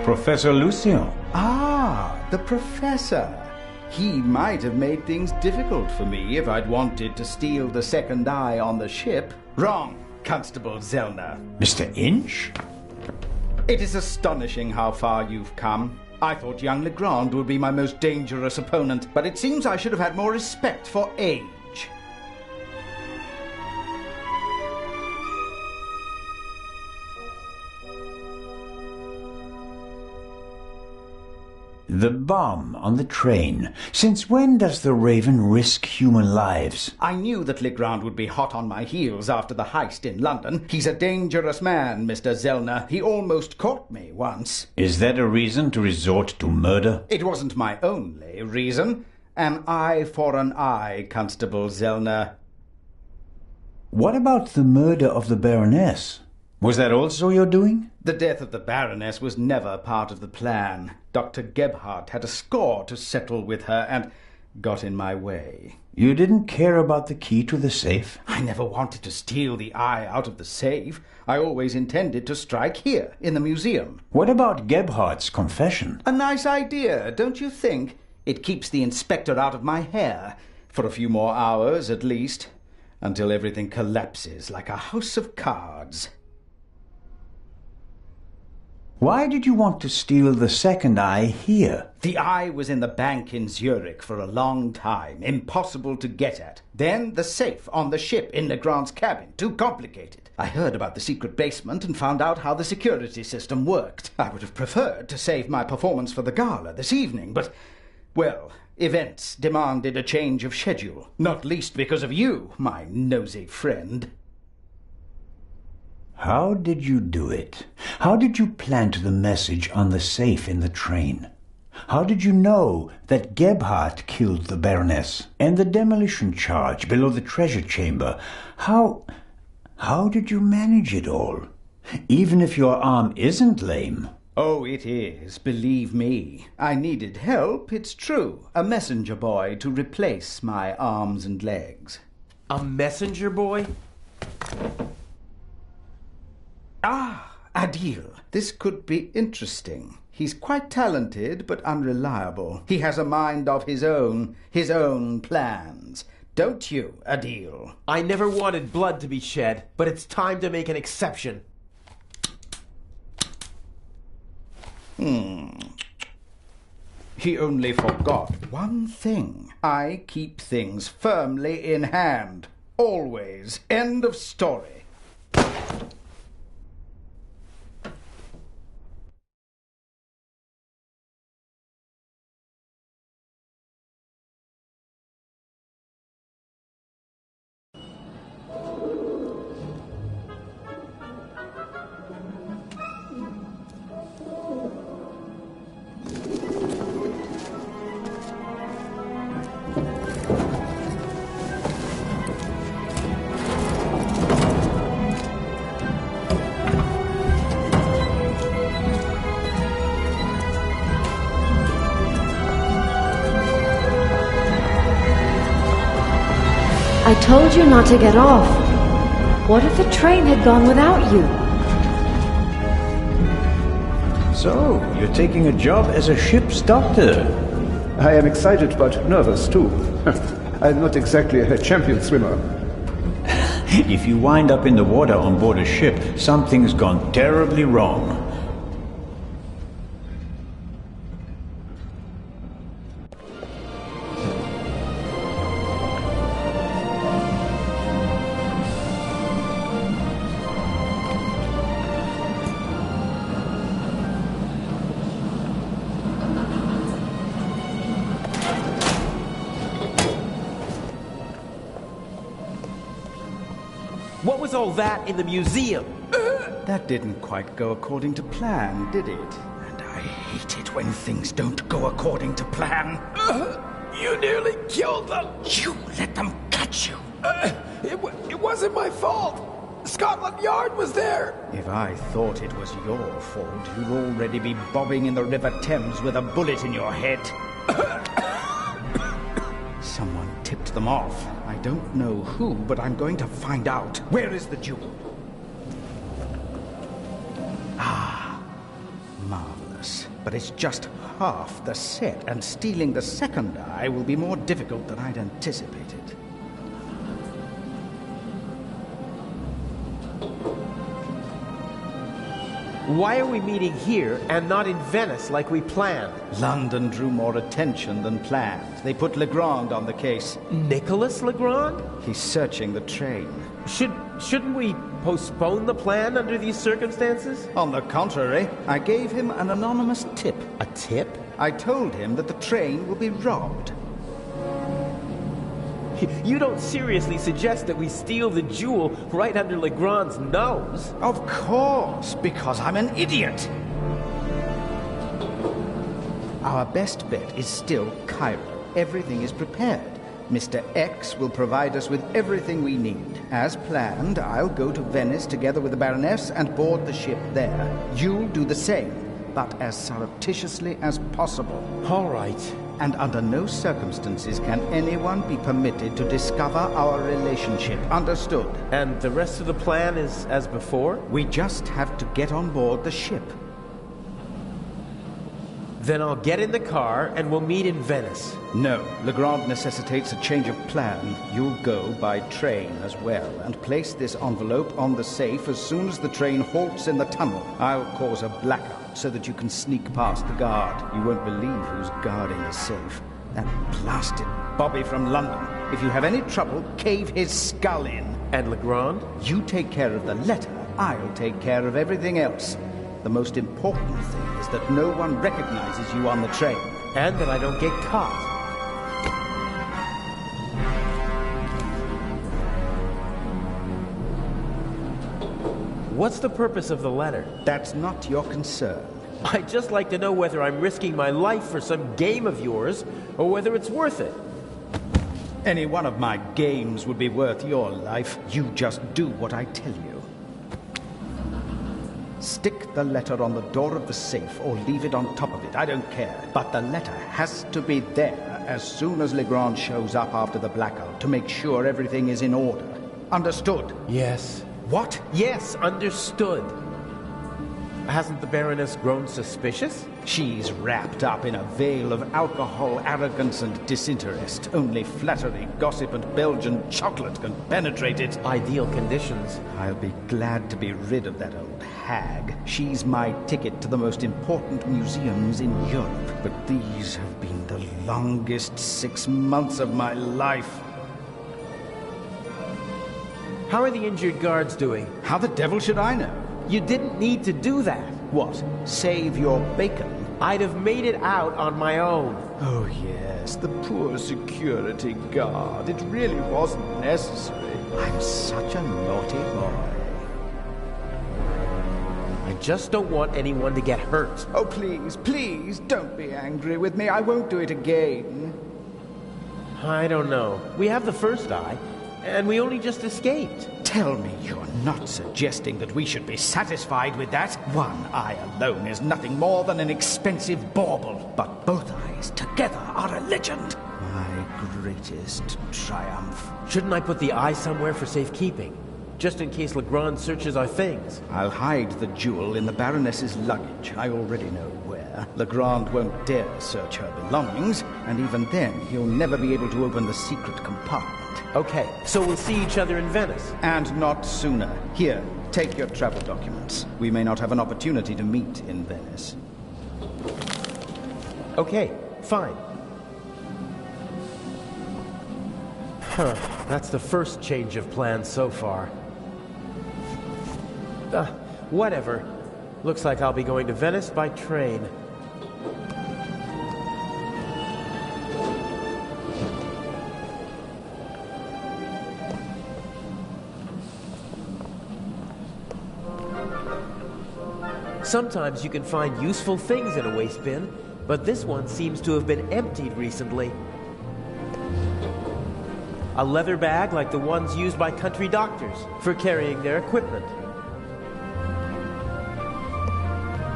Professor Lucian. Ah, the professor. He might have made things difficult for me if I'd wanted to steal the second eye on the ship. Wrong, Constable Zellner. Mr. Inch? It is astonishing how far you've come. I thought young Legrand would be my most dangerous opponent, but it seems I should have had more respect for age. The bomb on the train. Since when does the Raven risk human lives? I knew that Legrand would be hot on my heels after the heist in London. He's a dangerous man, Mr. Zellner. He almost caught me once. Is that a reason to resort to murder? It wasn't my only reason. An eye for an eye, Constable Zellner. What about the murder of the Baroness? Was that also your doing? The death of the Baroness was never part of the plan. Dr. Gebhardt had a score to settle with her and got in my way. You didn't care about the key to the safe? I never wanted to steal the eye out of the safe. I always intended to strike here, in the museum. What about Gebhardt's confession? A nice idea, don't you think? It keeps the inspector out of my hair, for a few more hours at least, until everything collapses like a house of cards. Why did you want to steal the second eye here? The eye was in the bank in Zurich for a long time, impossible to get at. Then the safe on the ship in Legrand's cabin, too complicated. I heard about the secret basement and found out how the security system worked. I would have preferred to save my performance for the gala this evening, but, well, events demanded a change of schedule, not least because of you, my nosy friend. How did you do it? How did you plant the message on the safe in the train? How did you know that Gebhardt killed the Baroness? And the demolition charge below the treasure chamber? How did you manage it all? Even if your arm isn't lame. Oh, it is, believe me. I needed help, it's true. A messenger boy to replace my arms and legs. A messenger boy? Ah, Adil. This could be interesting. He's quite talented, but unreliable. He has a mind of his own plans. Don't you, Adil? I never wanted blood to be shed, but it's time to make an exception. He only forgot one thing. I keep things firmly in hand. Always. End of story. I told you not to get off. What if the train had gone without you? So, you're taking a job as a ship's doctor. I am excited but nervous too. I'm not exactly a champion swimmer. If you wind up in the water on board a ship, something's gone terribly wrong. What was all that in the museum? That didn't quite go according to plan, did it? And I hate it when things don't go according to plan. You nearly killed them. You let them catch you. It wasn't my fault. Scotland Yard was there. If I thought it was your fault, you'd already be bobbing in the River Thames with a bullet in your head. Someone tipped them off. I don't know who, but I'm going to find out. Where is the jewel? Ah, marvelous. But it's just half the set, and stealing the second eye will be more difficult than I'd anticipated. Why are we meeting here and not in Venice like we planned? London drew more attention than planned. They put Legrand on the case. Nicholas Legrand? He's searching the train. Shouldn't we postpone the plan under these circumstances? On the contrary, I gave him an anonymous tip. A tip? I told him that the train will be robbed. You don't seriously suggest that we steal the jewel right under Legrand's nose? Of course, because I'm an idiot. Our best bet is still Cairo. Everything is prepared. Mr. X will provide us with everything we need. As planned, I'll go to Venice together with the Baroness and board the ship there. You'll do the same, but as surreptitiously as possible. All right. And under no circumstances can anyone be permitted to discover our relationship. Understood? And the rest of the plan is as before? We just have to get on board the ship. Then I'll get in the car and we'll meet in Venice. No, Legrand necessitates a change of plan. You'll go by train as well, and place this envelope on the safe as soon as the train halts in the tunnel. I'll cause a blackout so that you can sneak past the guard. You won't believe who's guarding the safe. That blasted Bobby from London. If you have any trouble, cave his skull in. And Legrand? You take care of the letter, I'll take care of everything else. The most important thing is that no one recognizes you on the train. And that I don't get caught. What's the purpose of the letter? That's not your concern. I'd just like to know whether I'm risking my life for some game of yours, or whether it's worth it. Any one of my games would be worth your life. You just do what I tell you. Stick the letter on the door of the safe or leave it on top of it. I don't care. But the letter has to be there as soon as Legrand shows up after the blackout to make sure everything is in order. Understood? Yes. What? Yes, understood. Hasn't the Baroness grown suspicious? She's wrapped up in a veil of alcohol, arrogance, and disinterest. Only flattery, gossip, and Belgian chocolate can penetrate it. Ideal conditions. I'll be glad to be rid of that old hag. She's my ticket to the most important museums in Europe. But these have been the longest 6 months of my life. How are the injured guards doing? How the devil should I know? You didn't need to do that. What? Save your bacon? I'd have made it out on my own. Oh, yes, the poor security guard. It really wasn't necessary. I'm such a naughty boy. I just don't want anyone to get hurt. Oh, please, please, don't be angry with me. I won't do it again. I don't know. We have the first eye, and we only just escaped. Tell me you're not suggesting that we should be satisfied with that? One eye alone is nothing more than an expensive bauble, but both eyes together are a legend. My greatest triumph. Shouldn't I put the eye somewhere for safekeeping? Just in case Legrand searches our things. I'll hide the jewel in the Baroness's luggage. I already know where. Legrand won't dare search her belongings, and even then he'll never be able to open the secret compartment. Okay, so we'll see each other in Venice. And not sooner. Here, take your travel documents. We may not have an opportunity to meet in Venice. Okay, fine. That's the first change of plans so far. Whatever. Looks like I'll be going to Venice by train. Sometimes you can find useful things in a waste bin, but this one seems to have been emptied recently. A leather bag like the ones used by country doctors for carrying their equipment.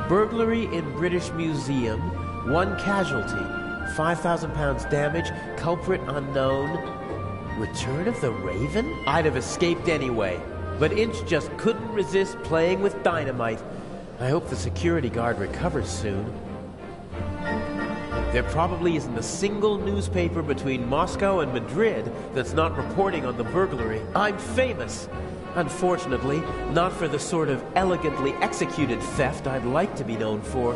Burglary in British Museum, 1 casualty, £5,000 damage, culprit unknown. Return of the Raven? I'd have escaped anyway, but Inch just couldn't resist playing with dynamite. I hope the security guard recovers soon. There probably isn't a single newspaper between Moscow and Madrid that's not reporting on the burglary. I'm famous. Unfortunately, not for the sort of elegantly executed theft I'd like to be known for.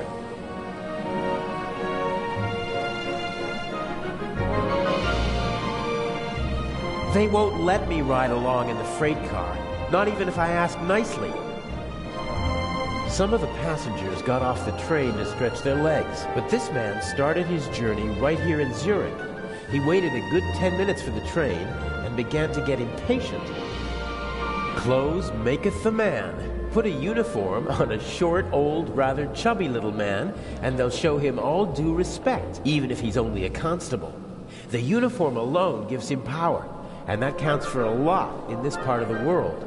They won't let me ride along in the freight car, not even if I ask nicely. Some of the passengers got off the train to stretch their legs, but this man started his journey right here in Zurich. He waited a good 10 minutes for the train and began to get impatient. Clothes maketh the man. Put a uniform on a short, old, rather chubby little man, and they'll show him all due respect, even if he's only a constable. The uniform alone gives him power, and that counts for a lot in this part of the world.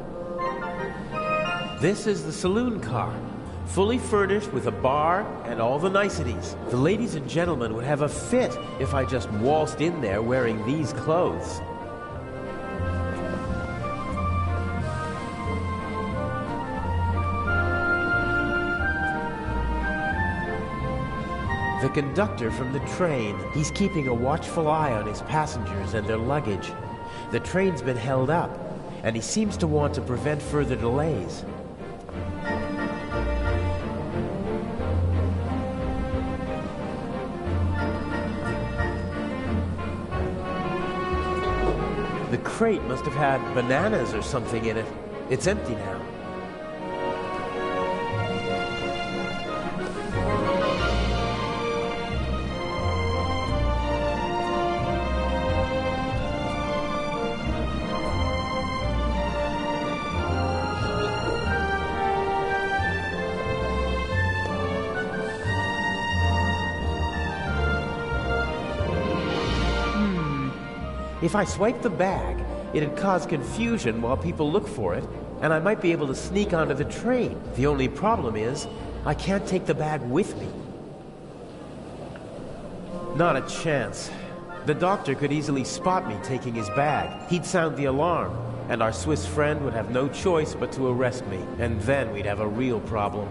This is the saloon car, fully furnished with a bar and all the niceties. The ladies and gentlemen would have a fit if I just waltzed in there wearing these clothes. The conductor from the train, he's keeping a watchful eye on his passengers and their luggage. The train's been held up, and he seems to want to prevent further delays. The crate must have had bananas or something in it. It's empty now. If I swipe the bag, it'd cause confusion while people look for it, and I might be able to sneak onto the train. The only problem is, I can't take the bag with me. Not a chance. The doctor could easily spot me taking his bag. He'd sound the alarm, and our Swiss friend would have no choice but to arrest me, and then we'd have a real problem.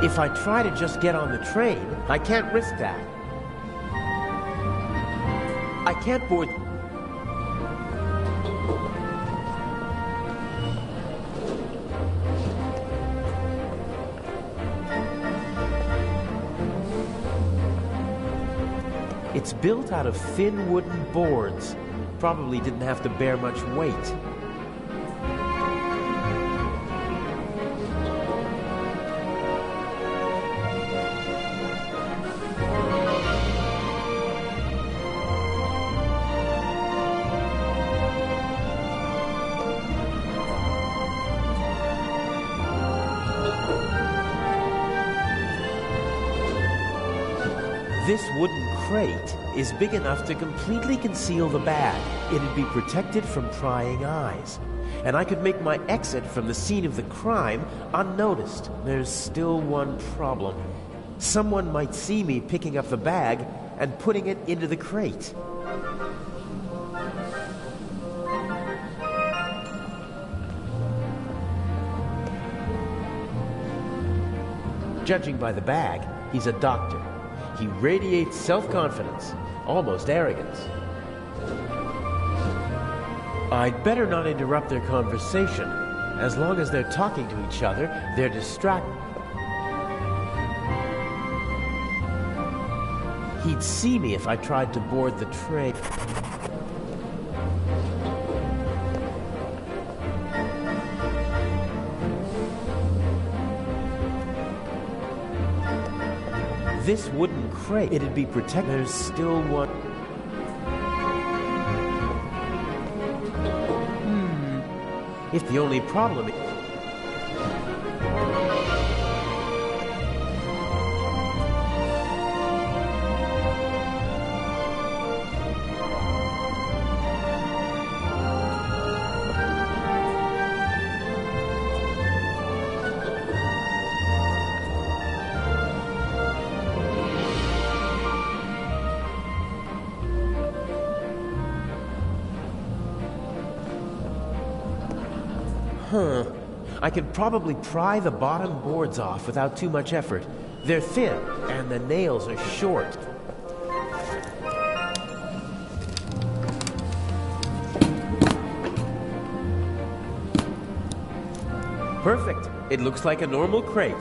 If I try to just get on the train, I can't risk that. I can't board... It's built out of thin wooden boards. Probably didn't have to bear much weight. This wooden crate is big enough to completely conceal the bag. It'd be protected from prying eyes. And I could make my exit from the scene of the crime unnoticed. There's still one problem. Someone might see me picking up the bag and putting it into the crate. Judging by the bag, he's a doctor. He radiates self-confidence, almost arrogance. I'd better not interrupt their conversation. As long as they're talking to each other, they're distracted. He'd see me if I tried to board the train. This wooden crate, it'd be protected. There's still one. If the only problem is... I could probably pry the bottom boards off without too much effort. They're thin, and the nails are short. Perfect. It looks like a normal crate.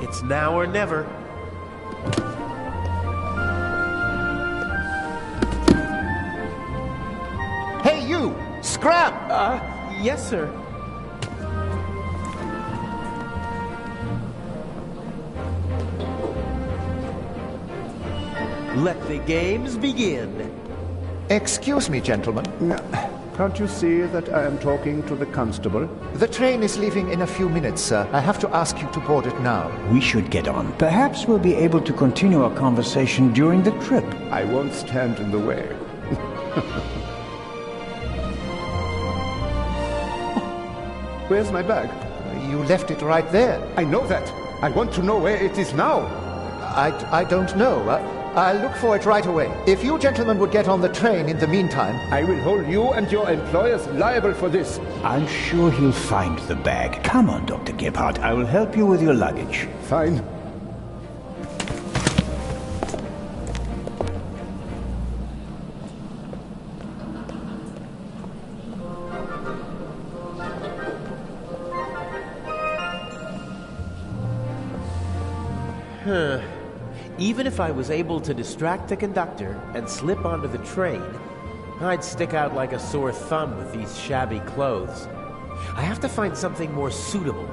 It's now or never. Hey, you! Scram! Yes, sir. Let the games begin. Excuse me, gentlemen. Can't you see that I am talking to the constable? The train is leaving in a few minutes, sir. I have to ask you to board it now. We should get on. Perhaps we'll be able to continue our conversation during the trip. I won't stand in the way. Where's my bag? You left it right there. I know that. I want to know where it is now. I don't know. I'll look for it right away. If you gentlemen would get on the train in the meantime... I will hold you and your employers liable for this. I'm sure he'll find the bag. Come on, Dr. Gebhardt. I will help you with your luggage. Fine. Even if I was able to distract the conductor and slip onto the train, I'd stick out like a sore thumb with these shabby clothes. I have to find something more suitable.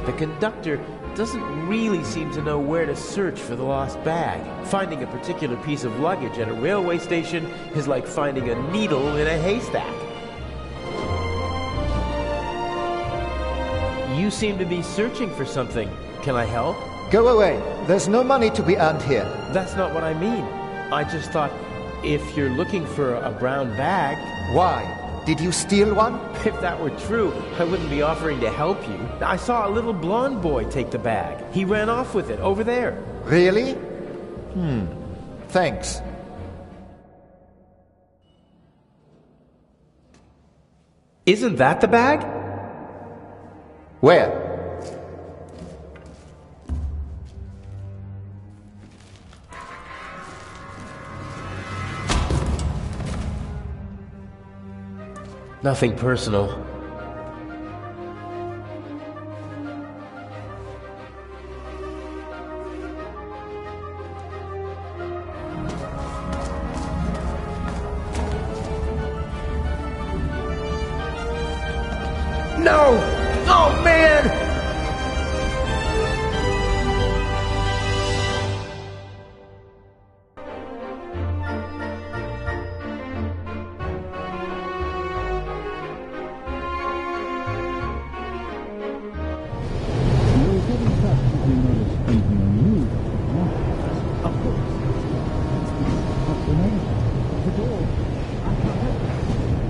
The conductor doesn't really seem to know where to search for the lost bag. Finding a particular piece of luggage at a railway station is like finding a needle in a haystack. You seem to be searching for something. Can I help? Go away. There's no money to be earned here. That's not what I mean. I just thought, if you're looking for a brown bag... Why? Did you steal one? If that were true, I wouldn't be offering to help you. I saw a little blonde boy take the bag. He ran off with it, over there. Really? Thanks. Isn't that the bag? Where? Nothing personal. No! Oh, man!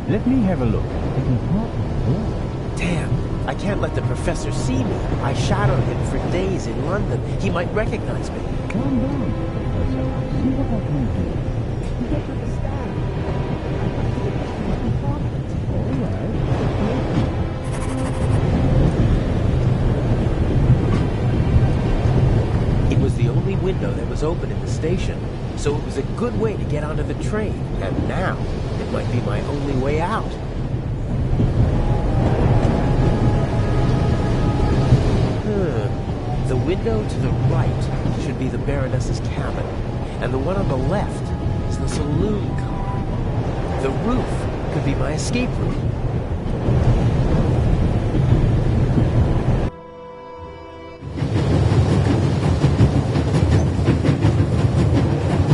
Let me have a look. Damn, I can't let the professor see me. I shadowed him for days in London. He might recognize me. Calm down, Professor. See what I can do. You don't understand. All right. It was the only window that was open in the station, so it was a good way to get onto the train. And now, it might be my only way out. The window to the right should be the Baroness's cabin, and the one on the left is the saloon car. The roof could be my escape route.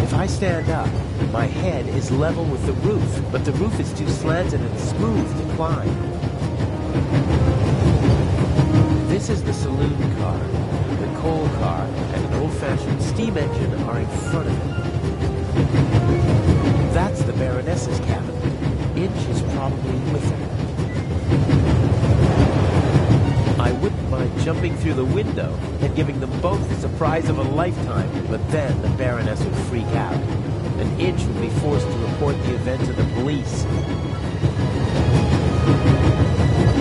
If I stand up, my head is level with the roof, but the roof is too slanted and smooth to climb. This is the saloon car. The coal car and an old-fashioned steam engine are in front of it. That's the Baroness's cabin. Itch is probably with her. I wouldn't mind jumping through the window and giving them both the surprise of a lifetime, but then the Baroness would freak out, and Itch would be forced to report the event to the police.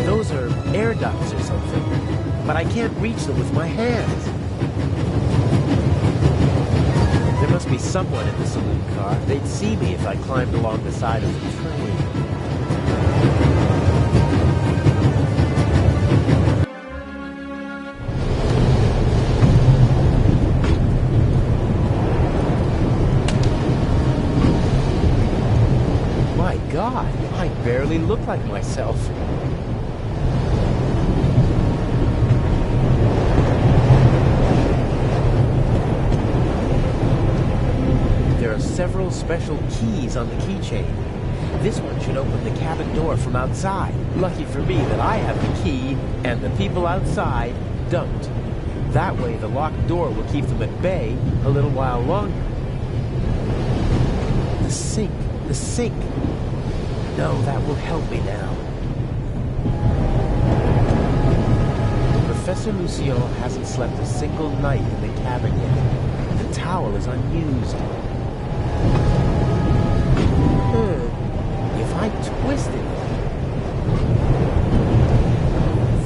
Those are air ducts or something, but I can't reach them with my hands. There must be someone in the saloon car. They'd see me if I climbed along the side of the train. My God, I barely look like myself. Several special keys on the keychain. This one should open the cabin door from outside. Lucky for me that I have the key and the people outside don't. That way the locked door will keep them at bay a little while longer. The sink. The sink. No, that will help me now. Professor Lucien hasn't slept a single night in the cabin yet. The towel is unused. If I twisted it,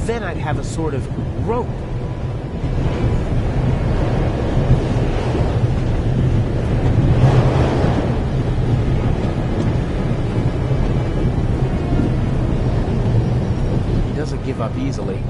then I'd have a sort of rope. He doesn't give up easily.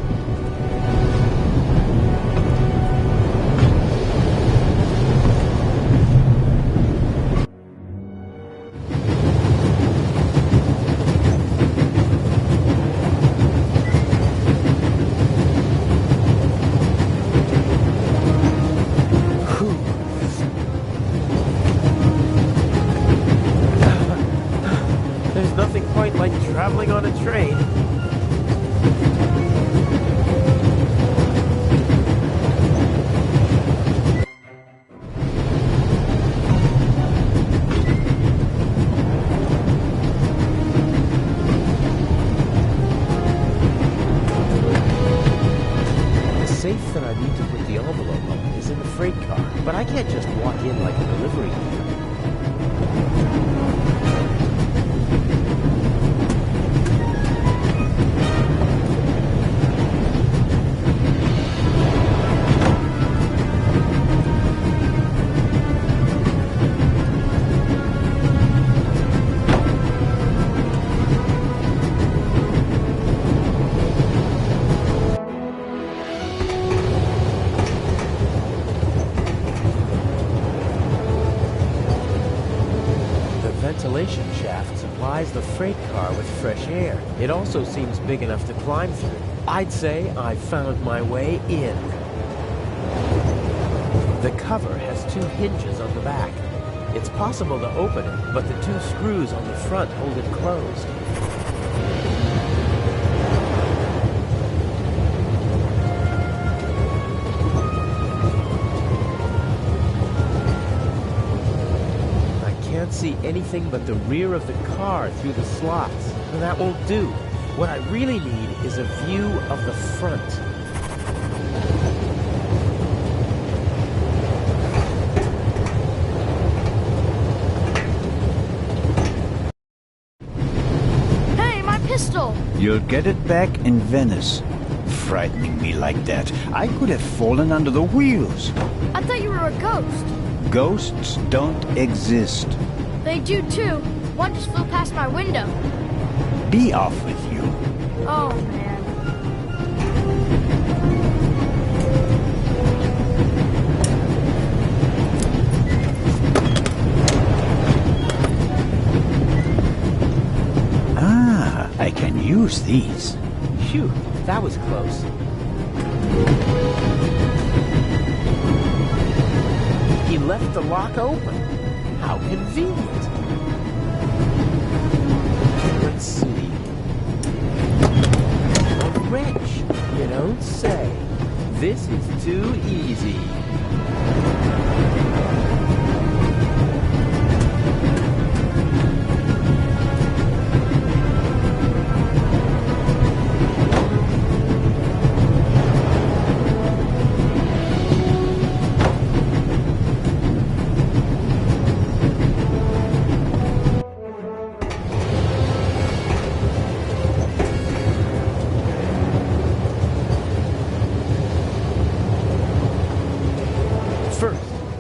Traveling on a train. safe that I need to put the envelope on is in the freight car, but I can't just walk in like a delivery man. Ventilation shaft supplies the freight car with fresh air. It also seems big enough to climb through. I'd say I found my way in. The cover has 2 hinges on the back. It's possible to open it, but the 2 screws on the front hold it closed. See anything but the rear of the car through the slots. And that won't do. What I really need is a view of the front. Hey, my pistol! You'll get it back in Venice. Frightening me like that. I could have fallen under the wheels. I thought you were a ghost. Ghosts don't exist. They do too. One just flew past my window. Be off with you. Oh, man. Ah, I can use these. Phew, that was close. He left the lock open. How convenient. Let's see. A wrench. You don't say. This is too easy.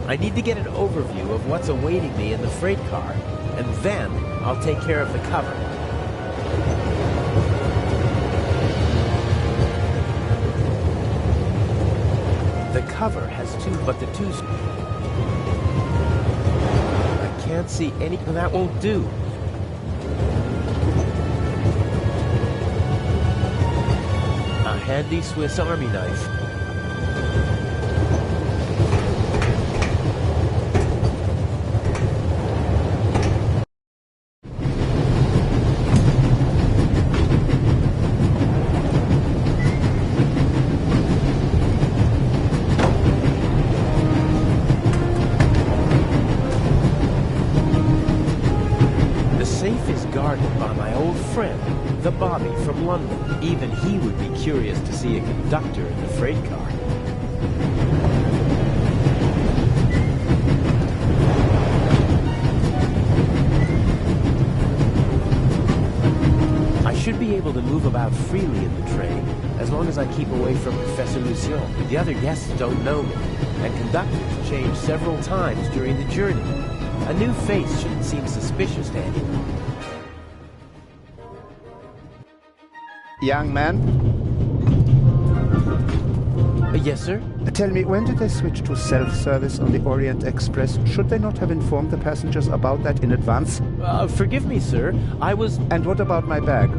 I need to get an overview of what's awaiting me in the freight car, and then I'll take care of the cover. The cover has 2, but the 2... I can't see any... That won't do. A handy Swiss Army knife. The Bobby from London. Even he would be curious to see a conductor in the freight car. I should be able to move about freely in the train, as long as I keep away from Professor Lucien. The other guests don't know me, and conductors change several times during the journey. A new face shouldn't seem suspicious to anyone. Young man? Yes, sir? Tell me, when did they switch to self-service on the Orient Express? Should they not have informed the passengers about that in advance? Forgive me, sir. I was... And what about my bag?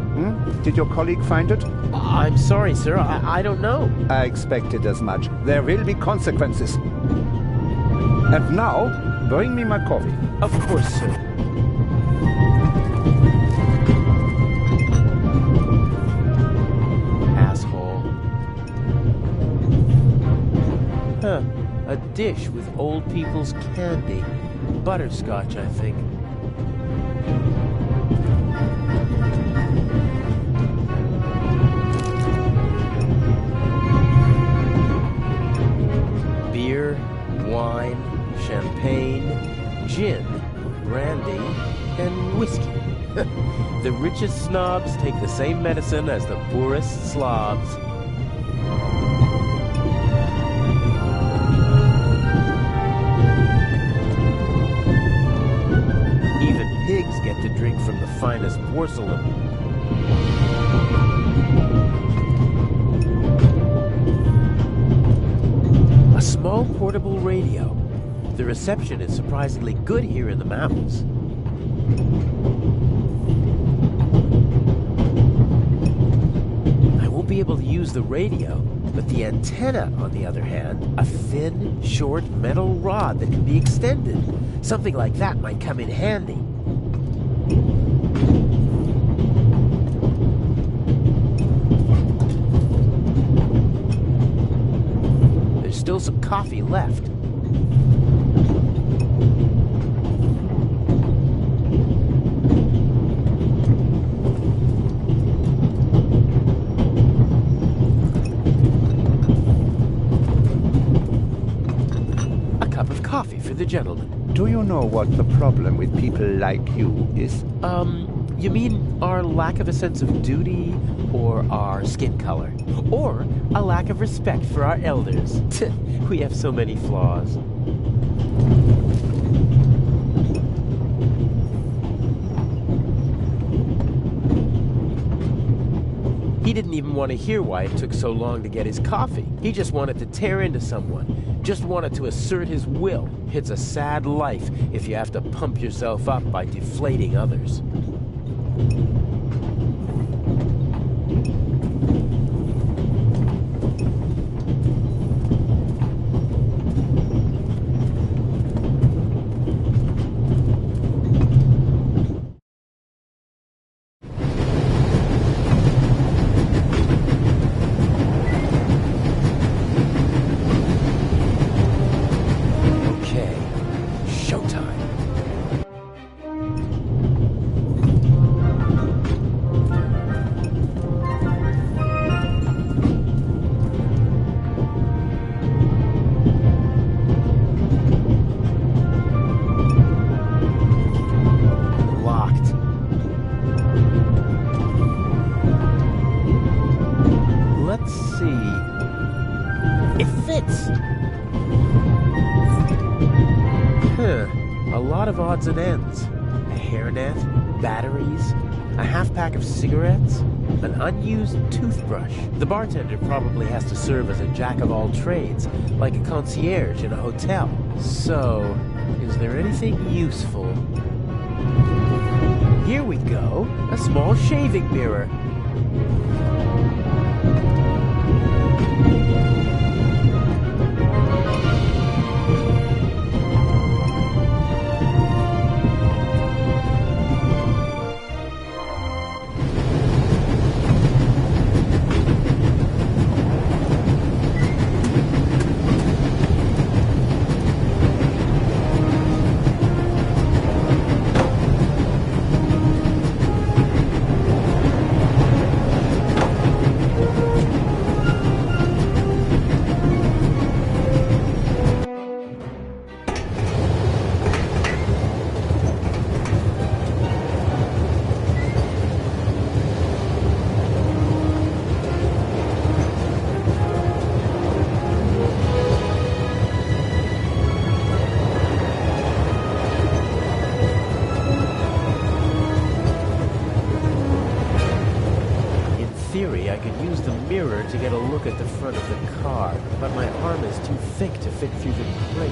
Did your colleague find it? I'm sorry, sir. I don't know. I expected as much. There will be consequences. And now, bring me my coffee. Of course, sir. A dish with old people's candy. Butterscotch, I think. champagne, gin, brandy, and whiskey. The richest snobs take the same medicine as the poorest Slavs. Even pigs get to drink from the finest porcelain. A small portable radio. The reception is surprisingly good here in the mountains. I won't be able to use the radio, but the antenna, on the other hand, a thin, short metal rod that can be extended. Something like that might come in handy. There's still some coffee left. Coffee for the gentleman. Do you know what the problem with people like you is? You mean our lack of a sense of duty, or our skin color, or a lack of respect for our elders? We have so many flaws. He didn't even want to hear why it took so long to get his coffee. He just wanted to tear into someone. Just wanted to assert his will. It's a sad life if you have to pump yourself up by deflating others. Odds and ends. A hairnet, batteries, a half-pack of cigarettes, an unused toothbrush. The bartender probably has to serve as a jack-of-all-trades, like a concierge in a hotel. So, is there anything useful? Here we go, a small shaving mirror. To get a look at the front of the car, but my arm is too thick to fit through the crate.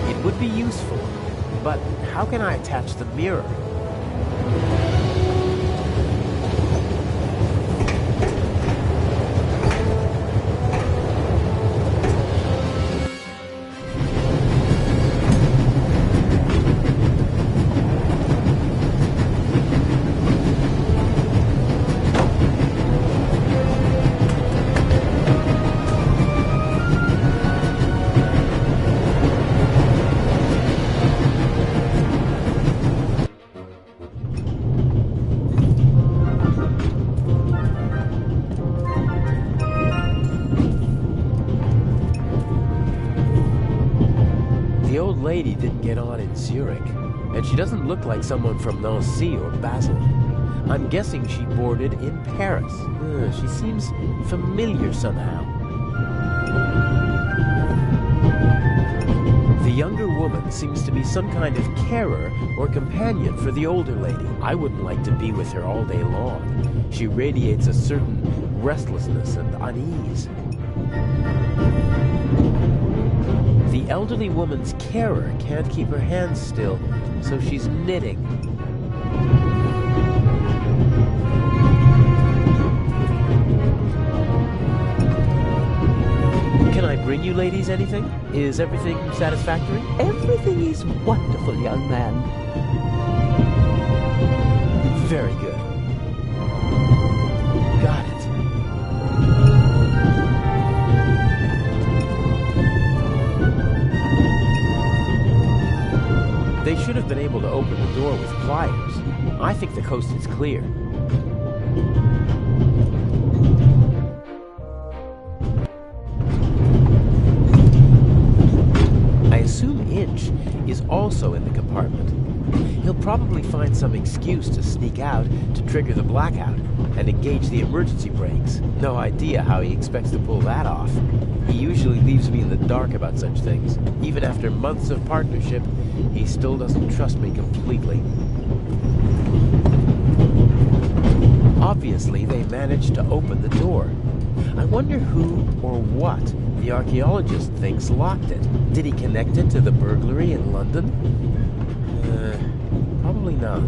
It would be useful, but how can I attach the mirror? lady didn't get on in Zurich, and she doesn't look like someone from Nancy or Basel. I'm guessing she boarded in Paris. She seems familiar somehow. The younger woman seems to be some kind of carer or companion for the older lady. I wouldn't like to be with her all day long. She radiates a certain restlessness and unease. The elderly woman's carer can't keep her hands still, so she's knitting. Can I bring you ladies anything? Is everything satisfactory? Everything is wonderful, young man. Very good. Got it. They should have been able to open the door with pliers. I think the coast is clear. I assume Inch is also in the compartment. He'll probably find some excuse to sneak out to trigger the blackout and engage the emergency brakes. No idea how he expects to pull that off. He usually leaves me in the dark about such things. Even after months of partnership, he still doesn't trust me completely. Obviously, they managed to open the door. I wonder who or what the archaeologist thinks locked it. Did he connect it to the burglary in London? Probably not.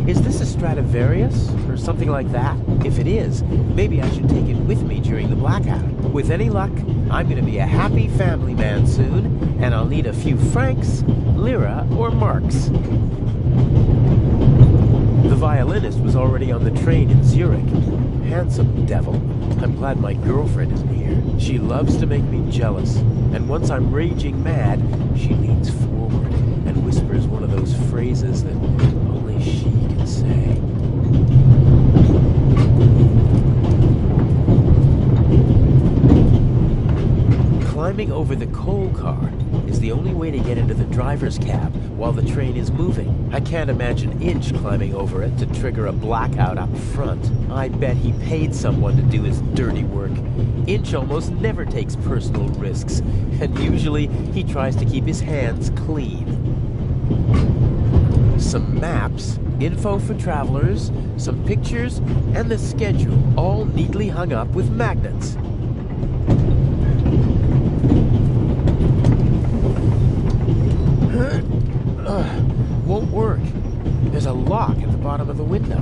Is this a Stradivarius or something like that? If it is, maybe I should take it with me during the blackout. With any luck, I'm going to be a happy family man soon, and I'll need a few francs, lira, or marks. The violinist was already on the train in Zurich. Handsome devil. I'm glad my girlfriend isn't here. She loves to make me jealous, and once I'm raging mad, she leans forward and whispers one of those phrases that only she can say. Climbing over the coal car is the only way to get into the driver's cab while the train is moving. I can't imagine Inch climbing over it to trigger a blackout up front. I bet he paid someone to do his dirty work. Inch almost never takes personal risks, and usually he tries to keep his hands clean. Some maps, info for travelers, some pictures, and the schedule, all neatly hung up with magnets. Won't work. There's a lock at the bottom of the window.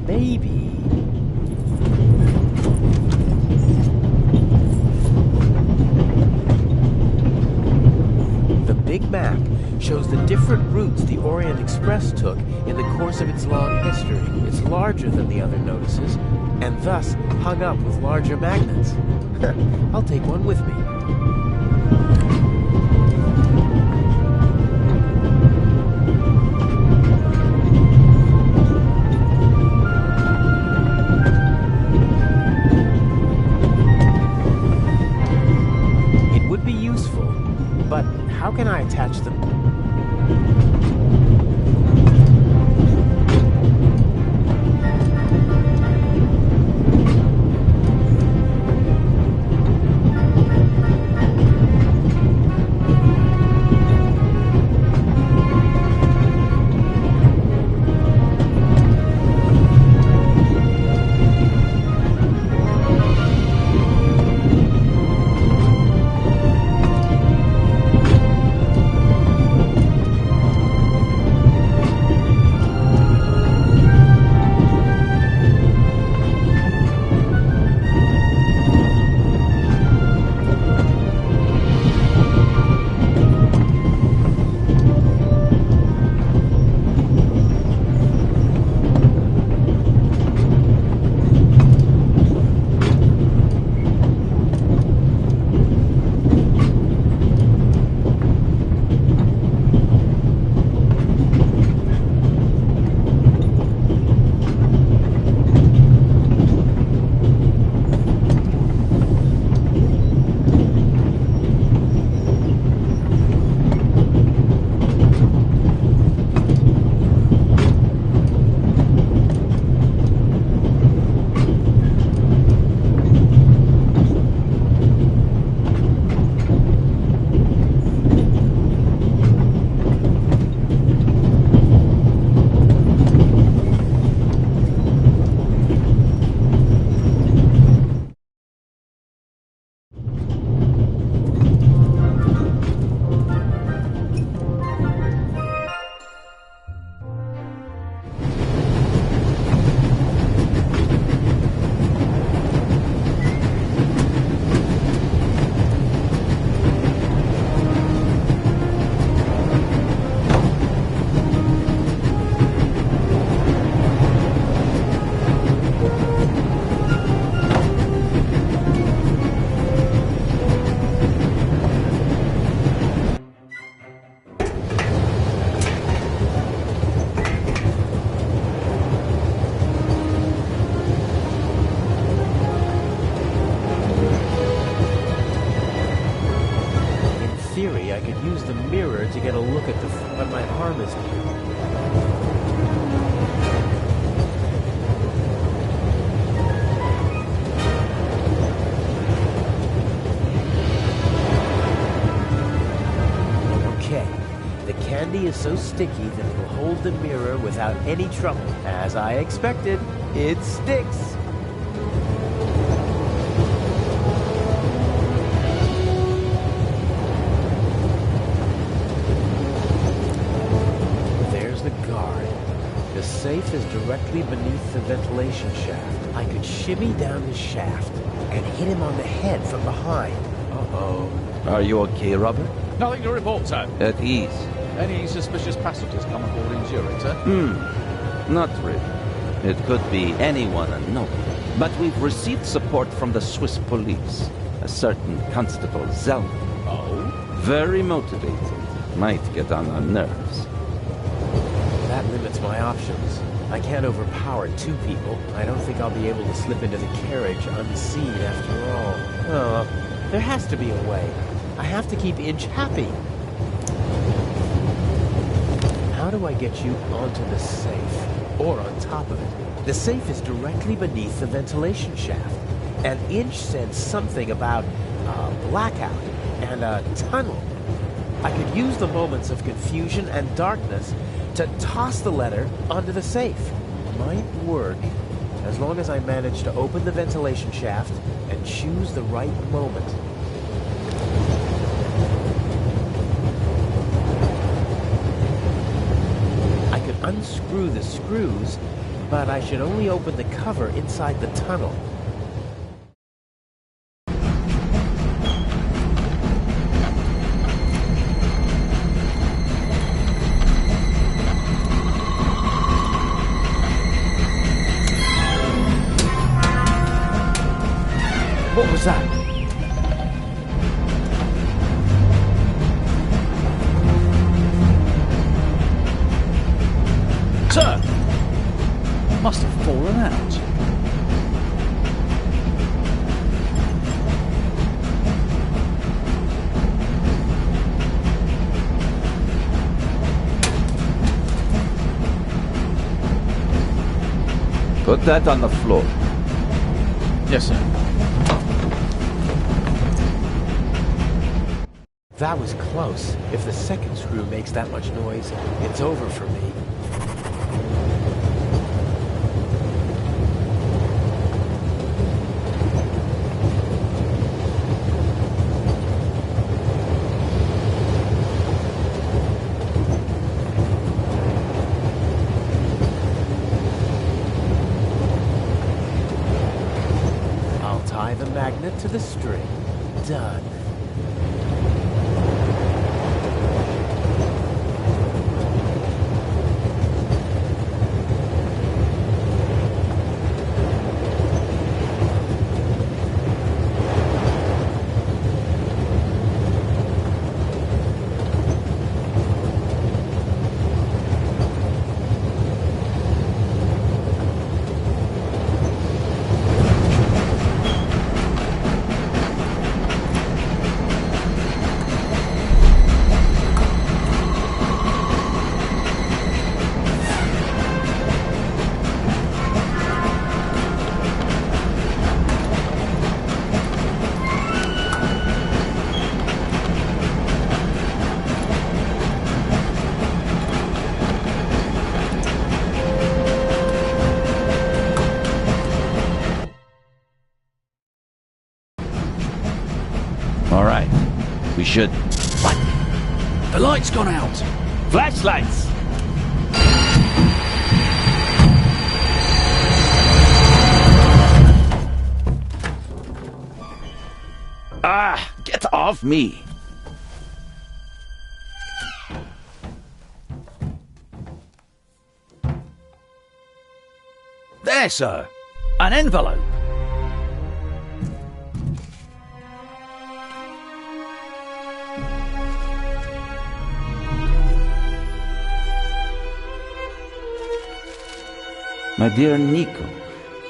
Maybe. The big map shows the different routes the Orient Express took in the course of its long history. It's larger than the other notices, and thus hung up with larger magnets. I'll take one with me. It would be useful, but how can I attach them? get a look at my harvest. Okay, the candy is so sticky that it will hold the mirror without any trouble. As I expected, it sticks. The safe is directly beneath the ventilation shaft. I could shimmy down the shaft and hit him on the head from behind. Uh-oh. Are you okay, Robert? Nothing to report, sir. At ease. Any suspicious passengers come aboard in Zurich, sir? Not really. It could be anyone and nobody. But we've received support from the Swiss police. A certain Constable Zellner. Oh? Very motivated. Might get on our nerves. That limits my options. I can't overpower two people. I don't think I'll be able to slip into the carriage unseen after all. Oh, there has to be a way. I have to keep Inch happy. How do I get you onto the safe? Or on top of it? The safe is directly beneath the ventilation shaft. And Inch said something about a blackout and a tunnel. I could use the moments of confusion and darkness to toss the letter onto the safe. Might work, as long as I manage to open the ventilation shaft and choose the right moment. I could unscrew the screws, but I should only open the cover inside the tunnel. What was that? Sir! Must have fallen out. Put that on the floor. Yes, sir. That was close. If the second screw makes that much noise, it's over for me. I'll tie the magnet to the string. Done. All right. We should... What? The light's gone out. Flashlights! Ah! Get off me! There, sir. An envelope. My dear Nico,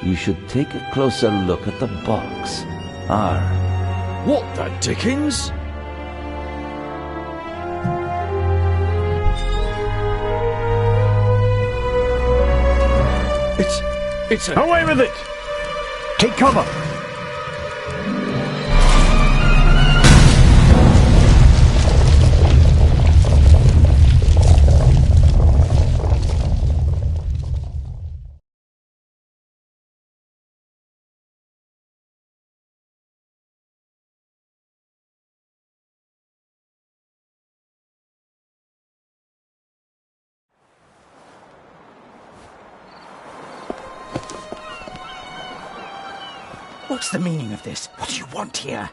you should take a closer look at the box. What the dickens? It's a... Away with it! Take cover! What's the meaning of this? What do you want here?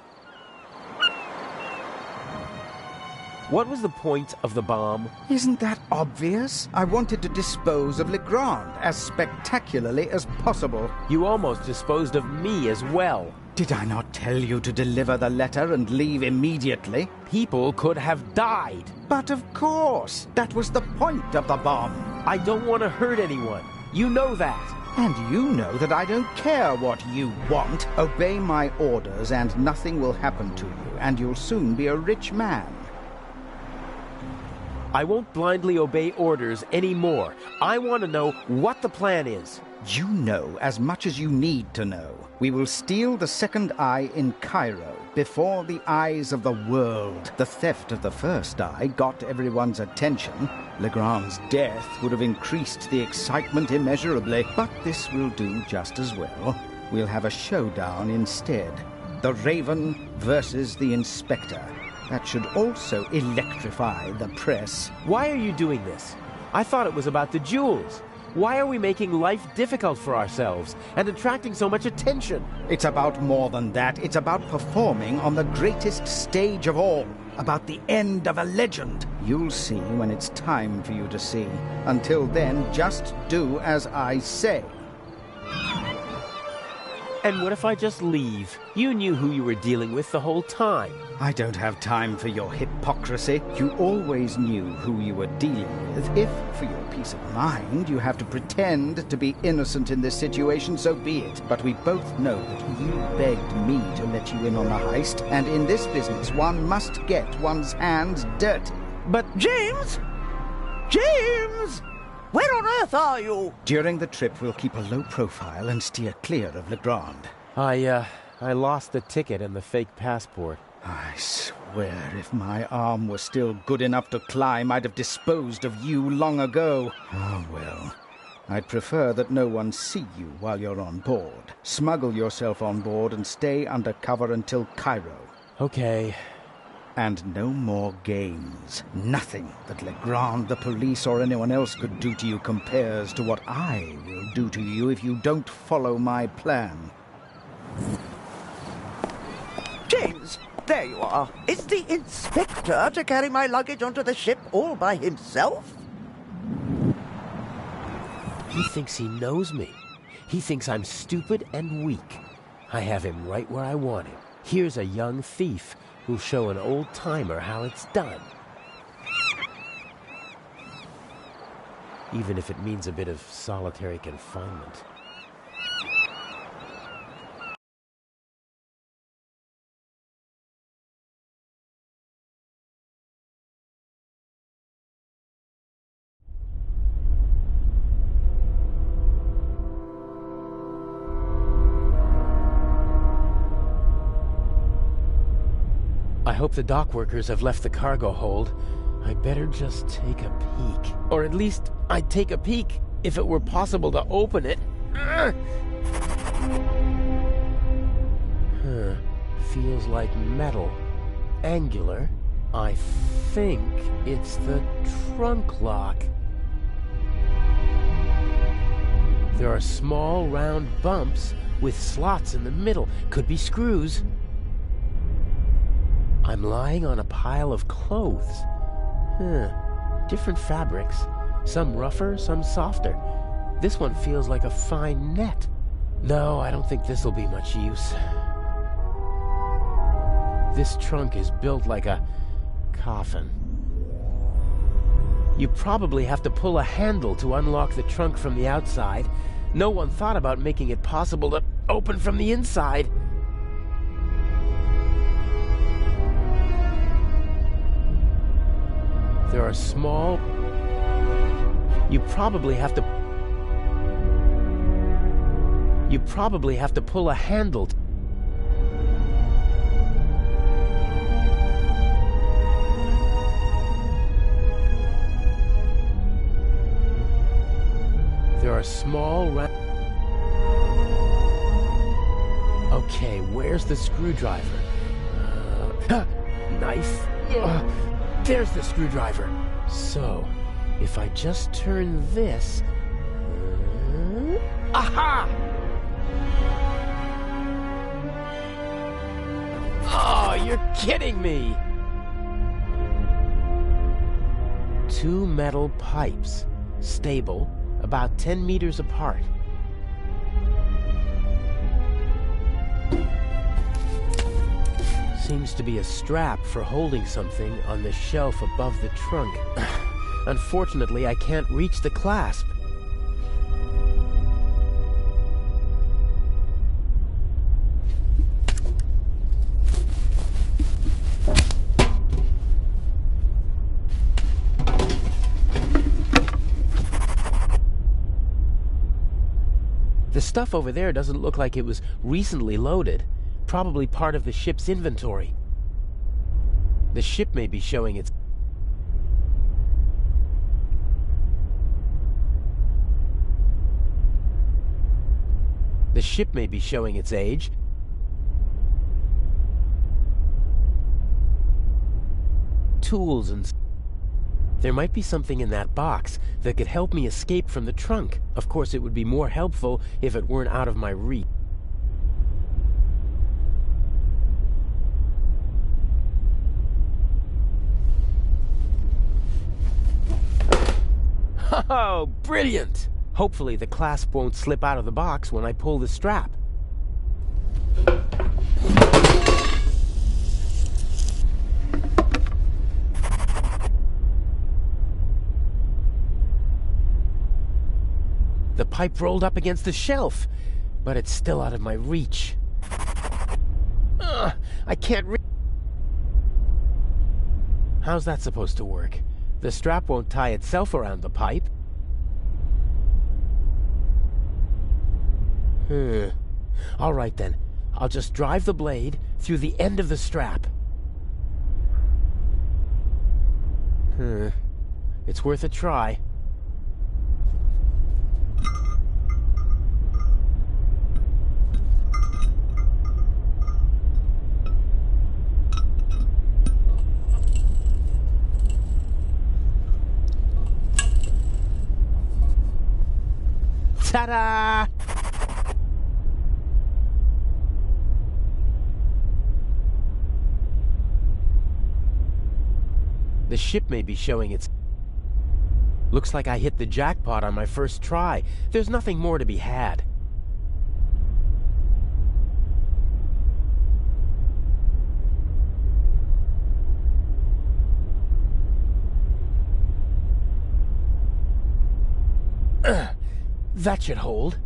What was the point of the bomb? Isn't that obvious? I wanted to dispose of Legrand as spectacularly as possible. You almost disposed of me as well. Did I not tell you to deliver the letter and leave immediately? People could have died. But of course, that was the point of the bomb. I don't want to hurt anyone. You know that. And you know that I don't care what you want. Obey my orders and nothing will happen to you, and you'll soon be a rich man. I won't blindly obey orders anymore. I want to know what the plan is. You know as much as you need to know. We will steal the second eye in Cairo, before the eyes of the world. The theft of the first eye got everyone's attention. Legrand's death would have increased the excitement immeasurably, but this will do just as well. We'll have a showdown instead. The Raven versus the Inspector. That should also electrify the press. Why are you doing this? I thought it was about the jewels. Why are we making life difficult for ourselves and attracting so much attention? It's about more than that. It's about performing on the greatest stage of all. About the end of a legend. You'll see when it's time for you to see. Until then, just do as I say. And what if I just leave? You knew who you were dealing with the whole time. I don't have time for your hypocrisy. You always knew who you were dealing with. If, for your peace of mind, you have to pretend to be innocent in this situation, so be it. But we both know that you begged me to let you in on the heist, and in this business one must get one's hands dirty. But James! James! Where on earth are you? During the trip, we'll keep a low profile and steer clear of Legrand. I lost the ticket and the fake passport. I swear, if my arm was still good enough to climb, I'd have disposed of you long ago. Oh, well. I'd prefer that no one see you while you're on board. Smuggle yourself on board and stay under cover until Cairo. Okay. And no more games. Nothing that Legrand, the police, or anyone else could do to you compares to what I will do to you if you don't follow my plan. James, there you are. Is the inspector to carry my luggage onto the ship all by himself? He thinks he knows me. He thinks I'm stupid and weak. I have him right where I want him. Here's a young thief who'll show an old-timer how it's done. Even if it means a bit of solitary confinement. I hope the dock workers have left the cargo hold. I better just take a peek. Or at least, I'd take a peek if it were possible to open it. Feels like metal. Angular. I think it's the trunk lock. There are small round bumps with slots in the middle. Could be screws. I'm lying on a pile of clothes. Different fabrics. Some rougher, some softer. This one feels like a fine net. No, I don't think this'll be much use. This trunk is built like a coffin. You probably have to pull a handle to unlock the trunk from the outside. No one thought about making it possible to open from the inside. There are small... You probably have to... You probably have to pull a handle. There are small Okay, where's the screwdriver? Knife. There's the screwdriver. So, if I just turn this... Aha! Oh, you're kidding me! 2 metal pipes, stable, about 10 meters apart. Seems to be a strap for holding something on the shelf above the trunk. Unfortunately, I can't reach the clasp. The stuff over there doesn't look like it was recently loaded. Probably part of the ship's inventory. The ship may be showing its... The ship may be showing its age. Tools and... There might be something in that box that could help me escape from the trunk. Of course, it would be more helpful if it weren't out of my reach. Oh, brilliant! Hopefully the clasp won't slip out of the box when I pull the strap. The pipe rolled up against the shelf, but it's still out of my reach. I can't How's that supposed to work? The strap won't tie itself around the pipe. All right then. I'll just drive the blade through the end of the strap. It's worth a try. Ta-da! The ship may be showing its... Looks like I hit the jackpot on my first try. There's nothing more to be had. That should hold.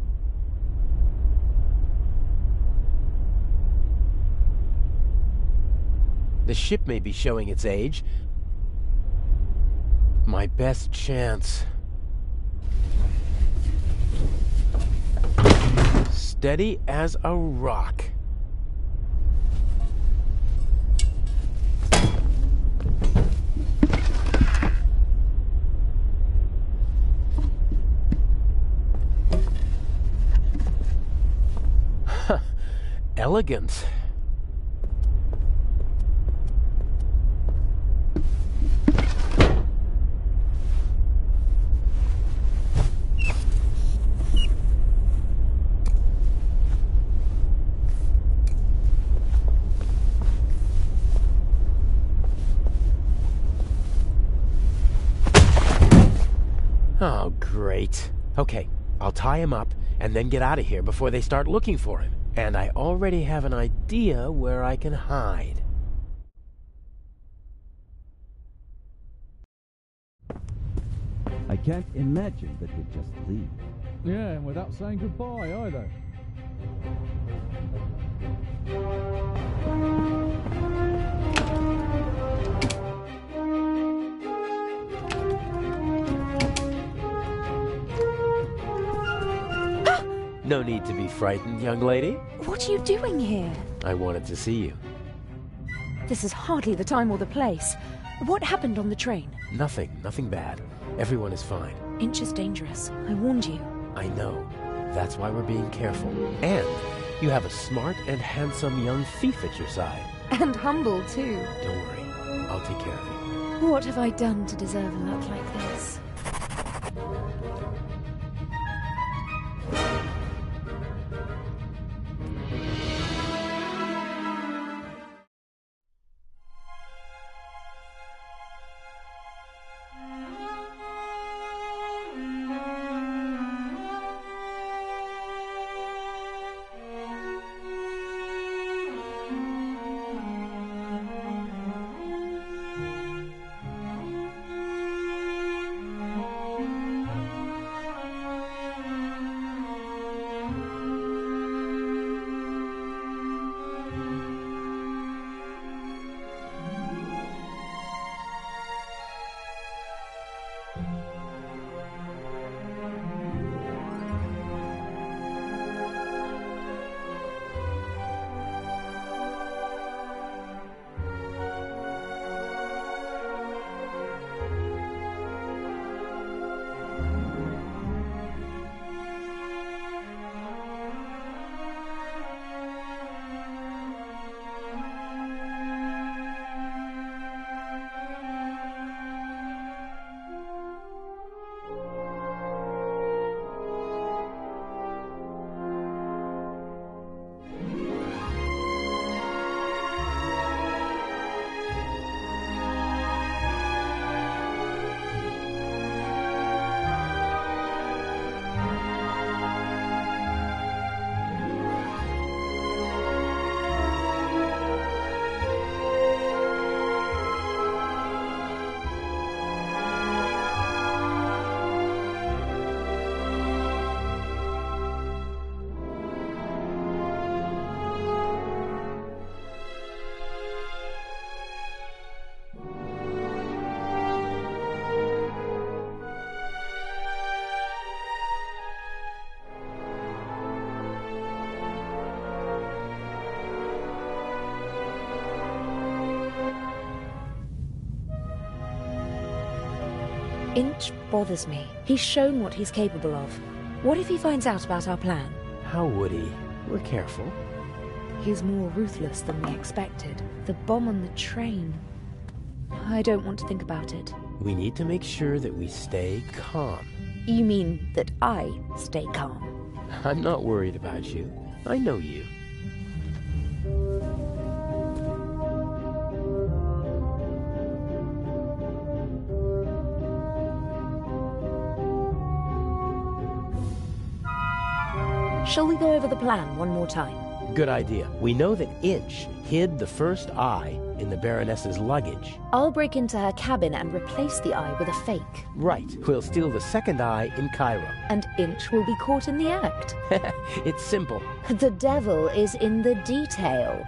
The ship may be showing its age. My best chance. Steady as a rock. Elegant. Oh, great. Okay, I'll tie him up and then get out of here before they start looking for him. And I already have an idea where I can hide. I can't imagine that he'd just leave. Yeah, and without saying goodbye either. No need to be frightened, young lady. What are you doing here? I wanted to see you. This is hardly the time or the place. What happened on the train? Nothing bad. Everyone is fine. Inch is dangerous. I warned you. I know. That's why we're being careful. And you have a smart and handsome young thief at your side. And humble, too. Don't worry. I'll take care of you. What have I done to deserve a luck like this? Inch bothers me. He's shown what he's capable of. What if he finds out about our plan? How would he? We're careful. He's more ruthless than we expected. The bomb on the train. I don't want to think about it. We need to make sure that we stay calm. You mean that I stay calm? I'm not worried about you. I know you. Shall we go over the plan one more time? Good idea. We know that Inch hid the first eye in the Baroness's luggage. I'll break into her cabin and replace the eye with a fake. Right. We'll steal the second eye in Cairo. And Inch will be caught in the act. It's simple. The devil is in the detail.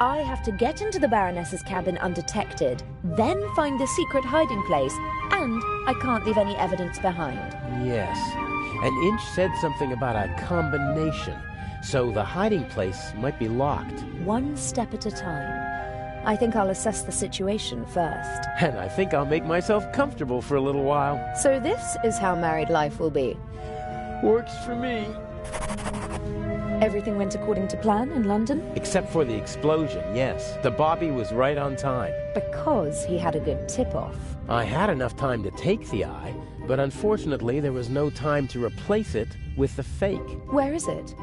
I have to get into the Baroness's cabin undetected, then find the secret hiding place, and I can't leave any evidence behind. Yes. And Inch said something about a combination, so the hiding place might be locked. One step at a time. I think I'll assess the situation first. And I think I'll make myself comfortable for a little while. So this is how married life will be. Works for me. Everything went according to plan in London? Except for the explosion, yes. The Bobby was right on time. Because he had a good tip-off. I had enough time to take the eye, but unfortunately there was no time to replace it with the fake. Where is it?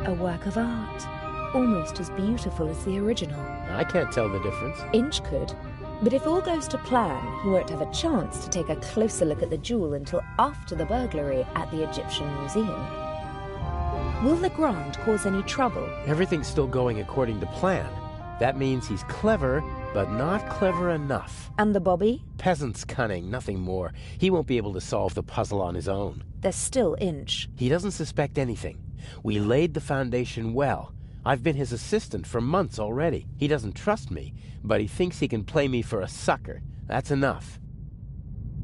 A work of art. Almost as beautiful as the original. I can't tell the difference. Inch could. But if all goes to plan, he won't have a chance to take a closer look at the jewel until after the burglary at the Egyptian Museum. Will Legrand cause any trouble? Everything's still going according to plan. That means he's clever, but not clever enough. And the Bobby? Peasant's cunning, nothing more. He won't be able to solve the puzzle on his own. There's still Inch. He doesn't suspect anything. We laid the foundation well. I've been his assistant for months already. He doesn't trust me, but he thinks he can play me for a sucker. That's enough.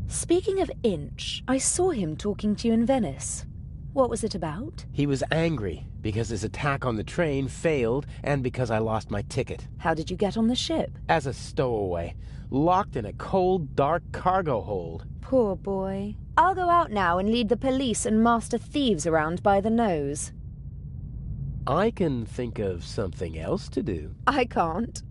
Speaking of Inch, I saw him talking to you in Venice. What was it about? He was angry because his attack on the train failed and because I lost my ticket. How did you get on the ship? As a stowaway, locked in a cold, dark cargo hold. Poor boy. I'll go out now and lead the police and master thieves around by the nose. I can think of something else to do. I can't.